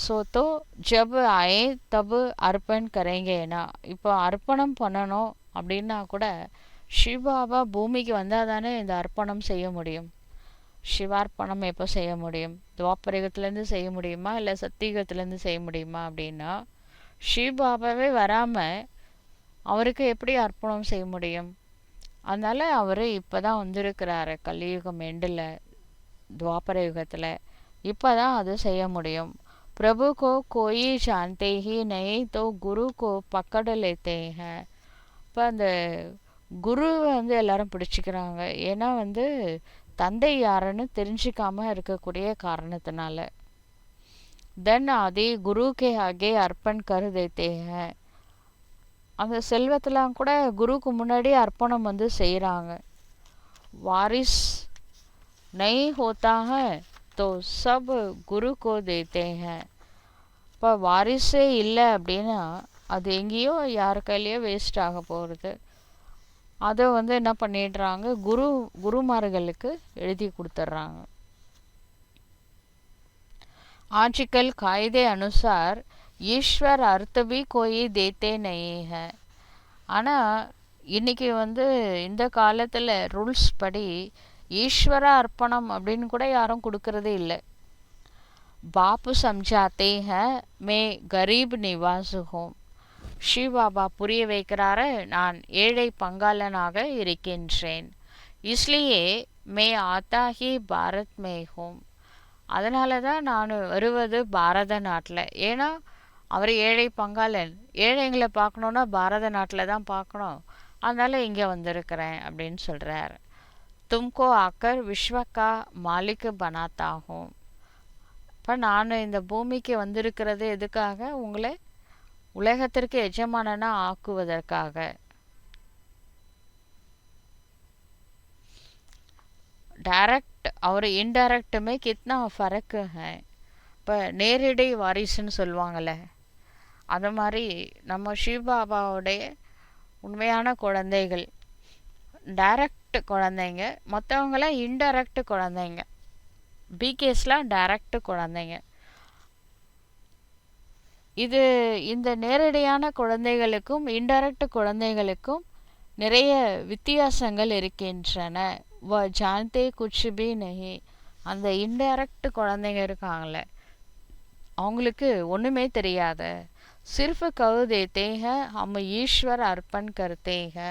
S1: ஸோ தோ ஜப் ஆயே தப் அர்ப்பண் கரேங்கேனா. இப்போ அர்ப்பணம் பண்ணணும் அப்படின்னா கூட சிவபாபா பூமிக்கு வந்தால் தானே இந்த அர்ப்பணம் செய்ய முடியும். சிவார்ப்பணம் எப்போ செய்ய முடியும்? துவாபரயுகத்துலேருந்து செய்ய முடியுமா, இல்லை சத்தியுகத்துலேருந்து செய்ய முடியுமா அப்படின்னா சிவபாபாவே வராமல் அவருக்கு எப்படி அர்ப்பணம் செய்ய முடியும்? அதனால் அவர் இப்போ தான் வந்திருக்கிறாரு கலியுகம் எண்டில், துவாபர யுகத்தில். இப்போ தான் அது செய்ய முடியும். प्रभु को कोई जानते ही नहीं तो गुरु को पकड़ लेते हैं. இப்போ அந்த குருவை வந்து எல்லாரும் பிடிச்சிக்கிறாங்க, ஏன்னா வந்து தந்தை யாருன்னு தெரிஞ்சிக்காமல் இருக்கக்கூடிய காரணத்தினால. தென் ஆதி குரு கே ஆகே அர்ப்பண் கர் தேத்தே ஹை. அந்த செல்வத்தெல்லாம் கூட குருக்கு முன்னாடி அர்ப்பணம் வந்து செய்கிறாங்க. வாரிஸ் நை ஹோத்தா ஹை तो सब குரு கோ தேத்தே ஹை. இப்போ வாரிசே இல்லை அப்படின்னா அது எங்கேயோ யார் கையிலையோ வேஸ்ட் ஆக போகிறது. அதை வந்து என்ன பண்ணிடுறாங்க, குருமார்களுக்கு எழுதி கொடுத்துட்றாங்க. आजकल कायदे अनुसार ईश्वर अर्थ भी कोई देते नहीं है. ஆனால் இன்னைக்கு வந்து இந்த காலத்தில் ரூல்ஸ் படி ஈஸ்வர அர்ப்பணம் அப்படின்னு கூட யாரும் கொடுக்கறதே இல்லை. பாப்பு சம்ஜாத்தே ஹை மே கரீப் நிவாஸ் ஹூம். ஸ்ரீபாபா புரிய வைக்கிறாரு, நான் ஏழை பங்காளனாக இருக்கின்றேன். இஸ்லியே மே ஆத்தா ஹி பாரத் மே ஹூம். அதனால தான் நான் வருவது பாரத நாட்டில். ஏன்னா அவர் ஏழை பங்காளன், ஏழைங்களை பார்க்கணுன்னா பாரத நாட்டில் தான் பார்க்கணும், அதனால் இங்கே வந்திருக்கிறேன் அப்படின்னு சொல்கிறார். தும்கோ ஆக்கர் விஸ்வக்கா மாலிக் பனாத்தாகும். இப்போ நான் இந்த பூமிக்கு வந்திருக்கிறது எதுக்காக? உங்களை உலகத்திற்கு எஜமானனா ஆக்குவதற்காக. டைரக்ட் और इनडायरेक्ट में कितना फ़र्क है. இப்போ நேரடி வாரிசுன்னு சொல்லுவாங்கள்ல, அது மாதிரி நம்ம சிவபாபாவுடைய உண்மையான குழந்தைகள் டைரக்ட் குழந்தைங்க, மற்றவங்களாம் இன்டைரக்ட் குழந்தைங்க. பிகேஸ்லாம் டைரக்ட் குழந்தைங்க. இந்த நேரடியான குழந்தைகளுக்கும் இன்டைரக்ட் குழந்தைகளுக்கும் நிறைய வித்தியாசங்கள் இருக்கின்றன. வ ஜான்தே குச் பி நஹி. அந்த இன்டைரக்ட் குழந்தைங்க இருக்காங்கள, அவங்களுக்கு ஒன்றுமே தெரியாத. சிர்ஃப் கவு தேத்தே ஹை ஹம் ஈஸ்வர் அர்ப்பன் கர்த்தே ஹை.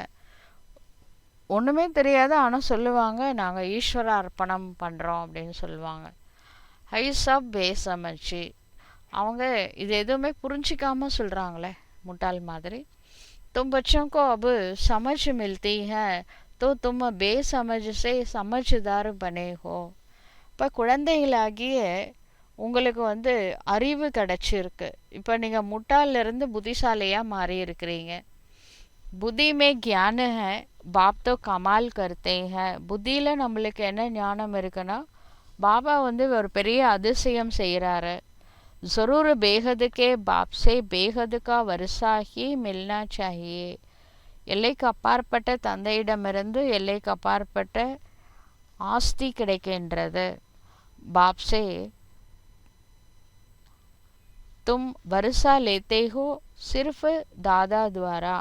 S1: ஒன்றுமே தெரியாது, ஆனால் சொல்லுவாங்க நாங்கள் ஈஸ்வர அர்ப்பணம் பண்ணுறோம் அப்படின்னு சொல்லுவாங்க. ஹை சப் பேசமச்சி. அவங்க இது எதுவுமே புரிஞ்சிக்காமல் சொல்கிறாங்களே முட்டாள் மாதிரி. तुम बच्चों को अब समझ मिलती है तो तुम बेसमझ से समझदार बने हो. இப்போ குழந்தைகளாகிய உங்களுக்கு வந்து அறிவு கிடச்சிருக்கு. இப்போ நீங்கள் முட்டாளிலிருந்து புத்திசாலியாக மாறி இருக்கிறீங்க. புத்தி மே ज्ञान है बाप तो कमाल करते हैं. புத்தியில் நம்மளுக்கு என்ன ஞானம் இருக்குன்னா, பாபா வந்து ஒரு பெரிய அதிசயம் செய்கிறாரு. ज़रूर बेहद के बाप से बेहद का वर्षा ही मिलना चाहिए. எல்லைக்கு அப்பாற்பட்ட தந்தையிடமிருந்து எல்லைக்கு அப்பாற்பட்ட ஆஸ்தி கிடைக்கின்றது. பாப் से तुम वर्षा लेते हो सिर्फ दादा द्वारा.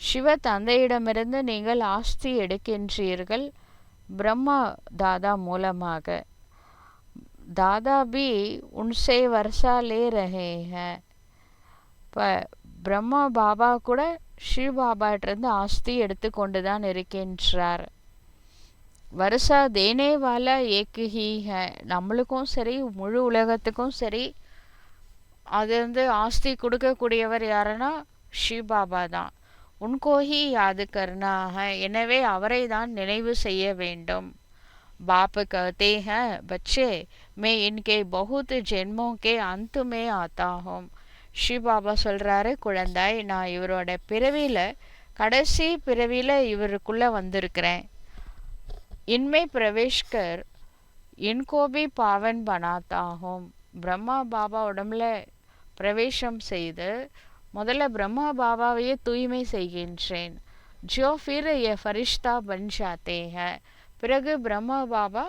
S1: சிவ தந்தையிடமிருந்து நீங்கள் ஆஸ்தி எடுக்கின்றீர்கள் பிரம்மா தாதா மூலமாக. दादा भी उनसे वर्षा ले रहे हैं. இப்போ பிரம்மா பாபா கூட சிவ பாபாட்டிருந்து ஆஸ்தி எடுத்துக்கொண்டு தான் இருக்கின்றார். வருஷா தேனே வாலா ஏக் ஹி ஹை. நம்மளுக்கும் சரி முழு உலகத்துக்கும் சரி அது வந்து ஆஸ்தி கொடுக்கக்கூடியவர் யாருன்னா சிவ பாபா தான். உன்கோ ஹி யாது கர்னா ஹை. எனவே அவரை தான் நினைவு செய்ய வேண்டும். बाप कहते हैं बच्चे मैं इनके बहुत जन्मों के अंत में आता हूँ. शिव बाबा சொல்றாரு, குழந்தாய் நான் இவரோட பிறவியில் கடைசி பிறவியில் இவருக்குள்ளே வந்திருக்கிறேன். इनमें प्रवेश कर इनको भी पावन बनाता हूँ. பிரம்மா பாபா உடம்புல பிரவேசம் செய்து முதல்ல பிரம்மா பாபாவையே தூய்மை செய்கின்றேன். जो फिर ये फरिश्ता बन जाते हैं. பிறகு பிரம்மா பாபா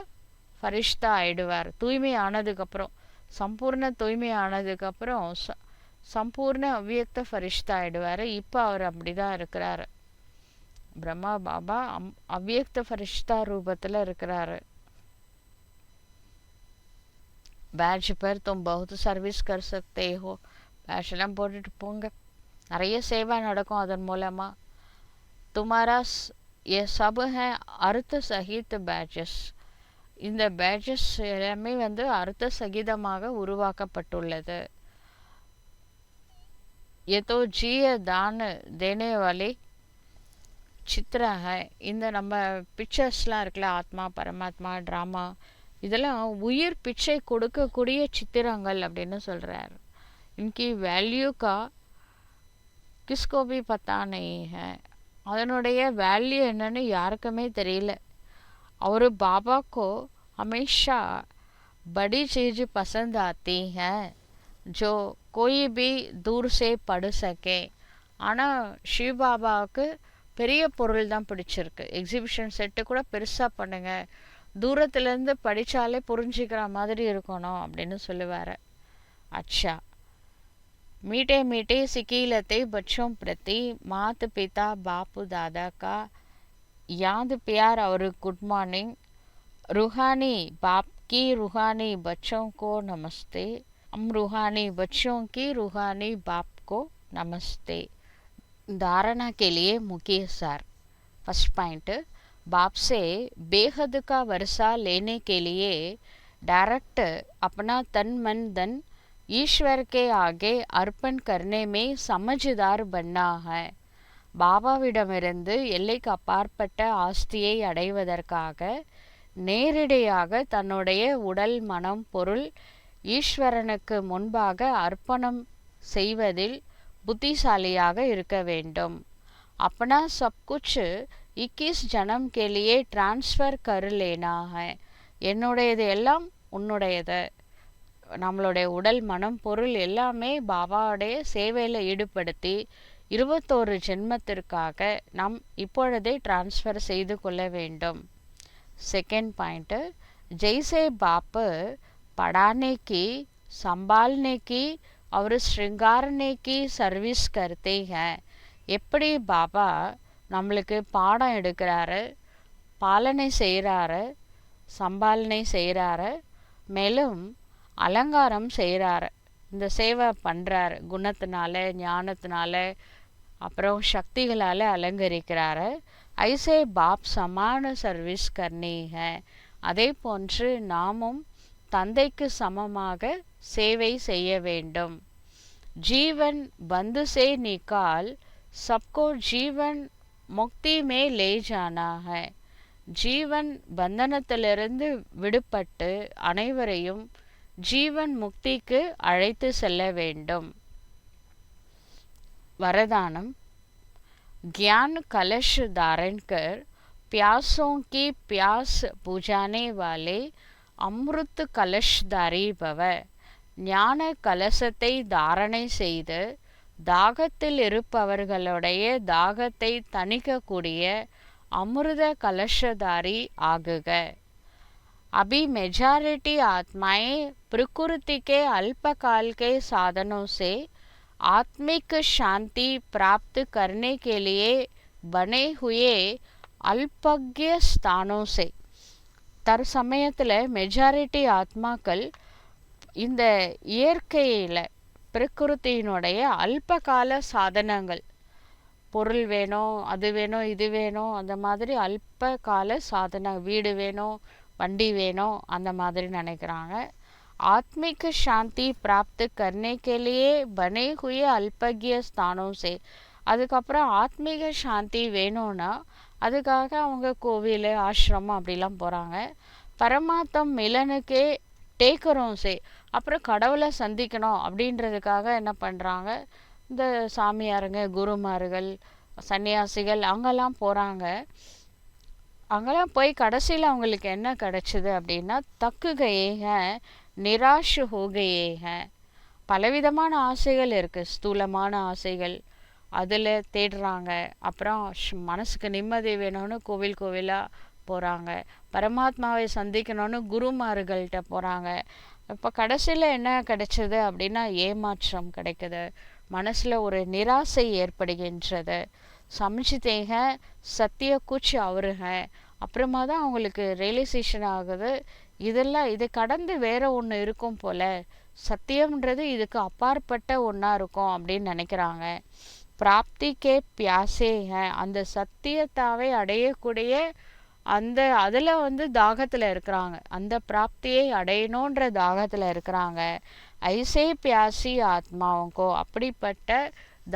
S1: ஃபரிஷ்தா ஆயிடுவார். தூய்மை ஆனதுக்கப்புறம், சம்பூர்ண தூய்மை ஆனதுக்கப்புறம் சம்பூர்ண அவ்வியக்த ஃபரிஷ்தா ஆயிடுவார். இப்போ அவர் அப்படி தான் இருக்கிறாரு. பிரம்மா பாபா அவ்வியக்த ஃபரிஷ்தா ரூபத்தில் இருக்கிறாரு. பேட்ச் பேர் तुम बहुत சர்வீஸ் कर सकते हो. பேட்ச்லாம் போட்டுட்டு போங்க, நிறைய சேவை நடக்கும் அதன் மூலமாக. तुम्हारा ये सब है अर्थ सहित बैचஸ். இந்த பேட்சஸ் எல்லாமே வந்து அர்த்த சகிதமாக உருவாக்கப்பட்டுள்ளது. ये तो जिय दान देने वाले சித்திர है. இந்த நம்ம பிக்சர்ஸ்லாம் இருக்குல்ல, ஆத்மா பரமாத்மா ட்ராமா, இதெல்லாம் உயிர் பிச்சை கொடுக்கக்கூடிய சித்திரங்கள் அப்படின்னு சொல்கிறார். இன்கி வேல்யூ கா கிஸ்கோ भी पता नहीं है. அதனுடைய வேல்யூ என்னன்னு யாருக்குமே தெரியல. और बाबा को हमेशा बड़ी चीज़ पसंद आती हैं जो कोई भी दूर से पढ़ सके. ஆனால் சிவ பாபாவுக்கு பெரிய பொருள் தான் பிடிச்சிருக்கு. எக்ஸிபிஷன் செட்டு கூட பெருசாக பண்ணுங்க, தூரத்துலேருந்து படித்தாலே புரிஞ்சிக்கிற மாதிரி இருக்கணும் அப்படின்னு சொல்லுவார். அச்சா मीठे मीठे सिकीलते बच्चों प्रति माता पिता बापू दादा का याद प्यार और गुड मॉर्निंग। रूहानी बाप की रूहानी बच्चों को नमस्ते। हम रूहानी बच्चों की रूहानी बाप को नमस्ते। धारणा के लिए मुख्य सार। फर्स्ट पॉइंट, बाप से बेहद का वर्षा लेने के लिए डायरेक्ट अपना तन मन धन ईश्वर के आगे अर्पण करने में समझदार बनना है. பாபாவிடமிருந்து எல்லைக்கு அப்பாற்பட்ட ஆஸ்தியை அடைவதற்காக நேரடியாக தன்னுடைய உடல் மனம் பொருள் ஈஸ்வரனுக்கு முன்பாக அர்ப்பணம் செய்வதில் புத்திசாலியாக இருக்க வேண்டும். अपना सब कुछ 21 जन्म के लिए ट्रांसफ़र कर लेना है. என்னுடையது எல்லாம் உன்னுடையது. நம்மளுடைய உடல் மனம் பொருள் எல்லாமே பாபாவுடைய சேவையில் ஈடுபடுத்தி 21 ஜென்மத்திற்காக நாம் இப்பொழுதே டிரான்ஸ்ஃபர் செய்து கொள்ள வேண்டும். सेकंड पॉइंट, जैसे बाप पढ़ाने की, संभालने की और श्रृंगारने की सर्विस करते हैं, எப்படி பாபா நம்மளுக்கு பாடம் எடுக்கிறாரு, பாலனை செய்கிறாரு, சம்பாலனை செய்கிறாரு, மேலும் அலங்காரம் செய்கிறாரு, இந்த சேவை பண்ணுறாரு, குணத்தினால ஞானத்தினால அப்புறம் சக்திகளால் அலங்கரிக்கிறாரு. ஐசே பாப் சமான சர்வீஸ் கர்னி ஹை, அதே போன்று நாமும் தந்தைக்கு சமமாக சேவை செய்ய வேண்டும். ஜீவன் பந்து சே நிகால் सबको जीवन मुक्ति में ले जाना है. ஜீவன் பந்தனத்திலிருந்து விடுபட்டு அனைவரையும் ஜீவன் முக்திக்கு அழைத்து செல்ல வேண்டும். वरदानम, ज्ञान कलश धारण कर प्यासों की प्यास बुझाने वाले अमृत कलशधारी भव. ஞான கலசத்தை தாரணை செய்து தாகத்தில் இருப்பவர்களுடைய தாகத்தை தணிக்கக்கூடிய अमृत कलशधारी आगुग. अभी मेजॉरिटी आत्माएं प्रकृति के अल्पकाल के साधनों से आत्मिक शांति प्राप्त करने के लिए बने हुए अल्पज्ञ स्थानों से, தற்சமயத்தில் மெஜாரிட்டி ஆத்மாக்கள் இந்த இயற்கையில் பிரகிருத்தினுடைய அல்பகால சாதனங்கள், பொருள் வேணும், அது வேணும், இது வேணும், அந்த மாதிரி அல்ப கால சாதனை, வீடு வேணும், வண்டி வேணும், அந்த மாதிரி நினைக்கிறாங்க. आत्मिक शांति प्राप्त करने के लिए बने हुए अल्पज्ञ स्थानों से, அதுக்கப்புறம் ஆத்மீக சாந்தி வேணும்னா அதுக்காக அவங்க கோவில் ஆசிரமம் அப்படிலாம் போகிறாங்க. பரமாத்ம் மிலனுக்கே டேக்கரும் சே, அப்புறம் கடவுளை சந்திக்கணும் அப்படின்றதுக்காக என்ன பண்ணுறாங்க, இந்த சாமியாருங்க, குருமார்கள், சன்னியாசிகள் அங்கெல்லாம் போகிறாங்க. அங்கெல்லாம் போய் கடைசியில் அவங்களுக்கு என்ன கிடைச்சிது அப்படின்னா, தக்குகையேங்க நிராஷ் ஹோகையேங்க. பலவிதமான ஆசைகள் இருக்குது, ஸ்தூலமான ஆசைகள், அதில் தேடுறாங்க. அப்புறம் மனசுக்கு நிம்மதி வேணும்னு கோவில் கோவிலாக போகிறாங்க. பரமாத்மாவை சந்திக்கணும்னு குருமார்கள்ட்ட போகிறாங்க. இப்போ கடைசியில் என்ன கிடைச்சது அப்படின்னா ஏமாற்றம் கிடைக்குது, மனசில் ஒரு நிராசை ஏற்படுகின்றது. சமைச்சித்தேங்க சத்திய குச் அவருங்க, அப்புறமா தான் அவங்களுக்கு ரியலைசேஷன் ஆகுது, இதெல்லாம் இது கடந்து வேற ஒன்று இருக்கும் போல, சத்தியம்ன்றது இதுக்கு அப்பாற்பட்ட ஒன்றா இருக்கும் அப்படின்னு நினைக்கிறாங்க. பிராப்திக்கே பியாசேங்க, அந்த சத்தியத்தாவை அடையக்கூடிய அந்த அதில் தாகத்தில் இருக்கிறாங்க, அந்த பிராப்தியை அடையணுன்ற தாகத்தில் இருக்கிறாங்க. ஐசே பியாசி ஆத்மாவுக்கோ, அப்படிப்பட்ட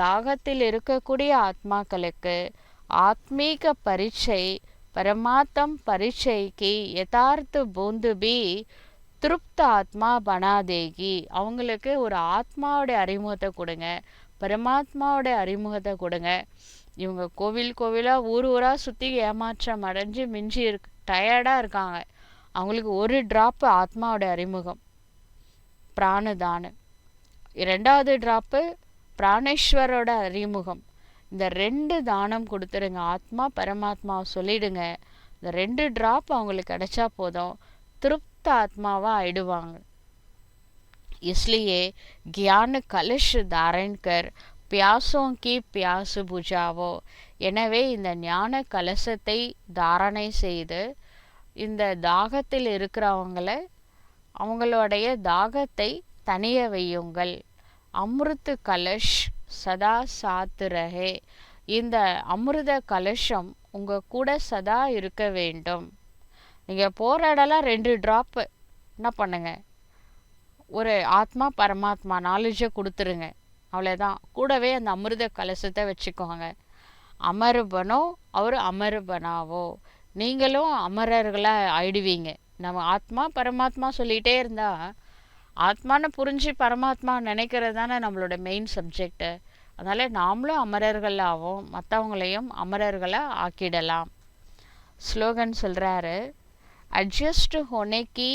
S1: தாகத்தில் இருக்கக்கூடிய ஆத்மாக்களுக்கு ஆத்மீக பரிச்சை, பரமாத்ம் பரிச்சைக்கு யதார்த்த பூந்து பி திருப்த ஆத்மா பனாதேகி. அவங்களுக்கு ஒரு ஆத்மாவோடைய அறிமுகத்தை கொடுங்க, பரமாத்மாவோடைய அறிமுகத்தை கொடுங்க. இவங்க கோவில் கோவிலாக ஊர் ஊராக சுற்றி ஏமாற்றம் அடைஞ்சு மிஞ்சி டயர்டாக இருக்காங்க. அவங்களுக்கு ஒரு ட்ராப்பு ஆத்மாவோட அறிமுகம், பிராணதானு. 2வது ட்ராப்பு பிராணேஸ்வரோட அறிமுகம். இந்த 2 தானம் கொடுத்துருங்க, ஆத்மா பரமாத்மாவை சொல்லிடுங்க. இந்த 2 ட்ராப் அவங்களுக்கு கிடைச்சா போதும், திருப்த ஆத்மாவாக ஆயிடுவாங்க. इसलिए ज्ञान कलश धारण कर प्यासों की प्यास बुझावो. எனவே இந்த ஞான கலசத்தை தாரணை செய்து இந்த தாகத்தில் இருக்கிறவங்கள அவங்களுடைய தாகத்தை தணிய வையுங்கள். அமிர்த கலஷ் சதா சாத் ரஹே. இந்த அமிர்த கலஷம் உங்க கூட சதா இருக்க வேண்டும். நீங்க போற இடம்லாம் 2 டிராப் என்ன பண்ணுங்க, ஒரு ஆத்மா பரமாத்மா நாலேஜை கொடுத்துருங்க. அவ்வளோதான். கூடவே அந்த அமிர்த கலசத்தை வச்சுக்கோங்க. அமர் பனோ அவர் அமர் பனாவோ. நீங்களும் அமரர்களாக ஆயிடுவீங்க. நம்ம ஆத்மா பரமாத்மா சொல்லிகிட்டே இருந்தா ஆத்மான்னு புரிஞ்சு பரமாத்மா நினைக்கிறது தானே நம்மளோட மெயின் சப்ஜெக்டு. அதனால் நாமளும் அமரர்களாகவும் மற்றவங்களையும் அமரர்களாக ஆக்கிடலாம். ஸ்லோகன் சொல்கிறாரு, அட்ஜஸ்ட் ஹோனேக்கி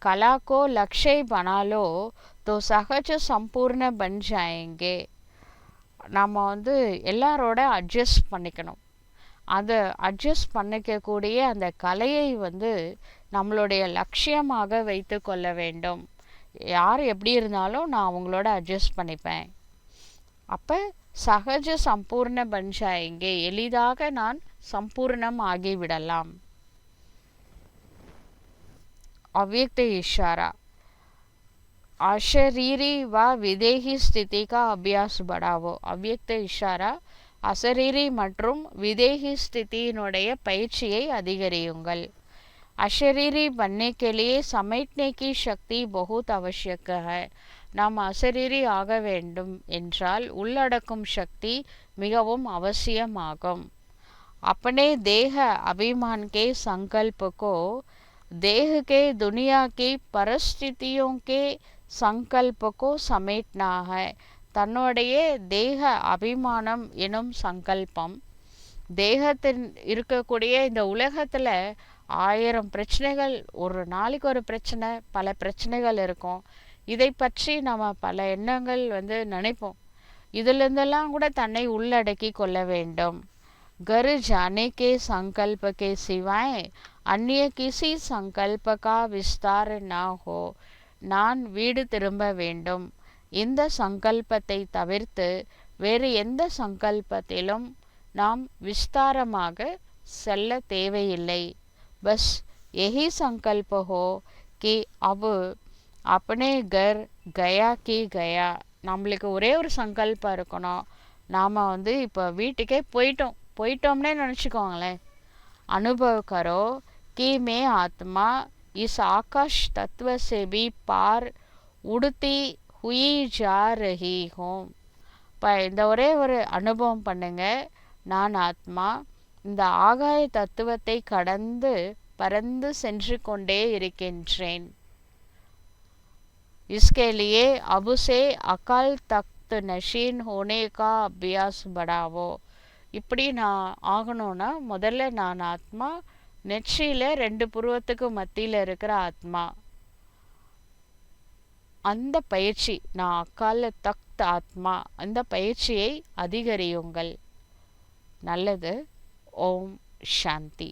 S1: कला को लक्ष्य बना लो तो सहज संपूर्ण बन जाएंगे. நம்ம எல்லாரோட அட்ஜஸ்ட் பண்ணிக்கணும். அதை அட்ஜஸ்ட் பண்ணிக்கக்கூடிய அந்த கலையை நம்மளுடைய லட்சியமாக வைத்து கொள்ள வேண்டும். யார் எப்படி இருந்தாலும் நான் அவங்களோட அட்ஜஸ்ட் பண்ணிப்பேன். அப்போ சகஜ சம்பூர்ண பன் ஜாயேங்கே, எளிதாக நான் சம்பூர்ணம் ஆகிவிடலாம். अव्यक्त इशारा. अशरीरी व विदेही स्थिति का अभ्यास बढ़ावो. अव्यक्त इशारा, அசரீரி மற்றும் விதேகி ஸ்திதியினுடைய பயிற்சியை அதிகரியுங்கள். அஷரீரி बनने के लिए समेटने की शक्ति बहुत आवश्यक है. நாம் அசரீரி ஆக வேண்டும் என்றால் உள்ளடக்கும் சக்தி மிகவும் அவசியமாகும். अपने देह अभिमान के संकल्प को देह के दुनिया की परिस्थितियों के संकल्प को समेटना है. தன்னுடைய தேக அபிமானம் எனும் சங்கல்பம், தேகத்தில் இருக்கக்கூடிய இந்த உலகத்தில் 1000 பிரச்சனைகள், ஒரு நாளைக்கு ஒரு பிரச்சனை, பல பிரச்சனைகள் இருக்கும். இதை பற்றி நம்ம பல எண்ணங்கள் நினைப்போம். இதிலிருந்தெல்லாம் கூட தன்னை உள்ளடக்கி கொள்ள வேண்டும். घर जाने के संकल्प के सिवाय अन्य किसी संकल्प का विस्तार ना हो. நான் வீடு திரும்ப வேண்டும். இந்த சங்கல்பத்தை தவிர்த்து வேறு எந்த சங்கல்பத்திலும் நாம் விஸ்தாரமாக செல்ல தேவையில்லை. பஸ் यही संकल्प हो कि अब अपने घर गया कि गया. நம்மளுக்கு ஒரே ஒரு சங்கல்பம் இருக்கணும். நாம் இப்போ வீட்டுக்கே போயிட்டோம்னே நினச்சிக்கோங்களேன். अनुभव करो कि मैं आत्मा इस आकाश तत्व से भी पार उड़ती हुई जा रही हूँ. இப்போ இந்த ஒரே ஒரு அனுபவம் பண்ணுங்க, நான் ஆத்மா இந்த ஆகாய தத்துவத்தை கடந்து பறந்து சென்று கொண்டே இருக்கின்றேன். इसके लिए अब से अकाल तख्त नशीन होने का अभ्यास बढ़ावो. இப்படி நான் ஆகணும்னா முதல்ல நான் ஆத்மா, நெற்றியில் 2 புருவத்துக்கு மத்தியில் இருக்கிற ஆத்மா. அந்த பயிற்சி, நான் அக்கால தக்த் ஆத்மா, அந்த பயிற்சியை அதிகரியுங்கள். நல்லது. ஓம் சாந்தி.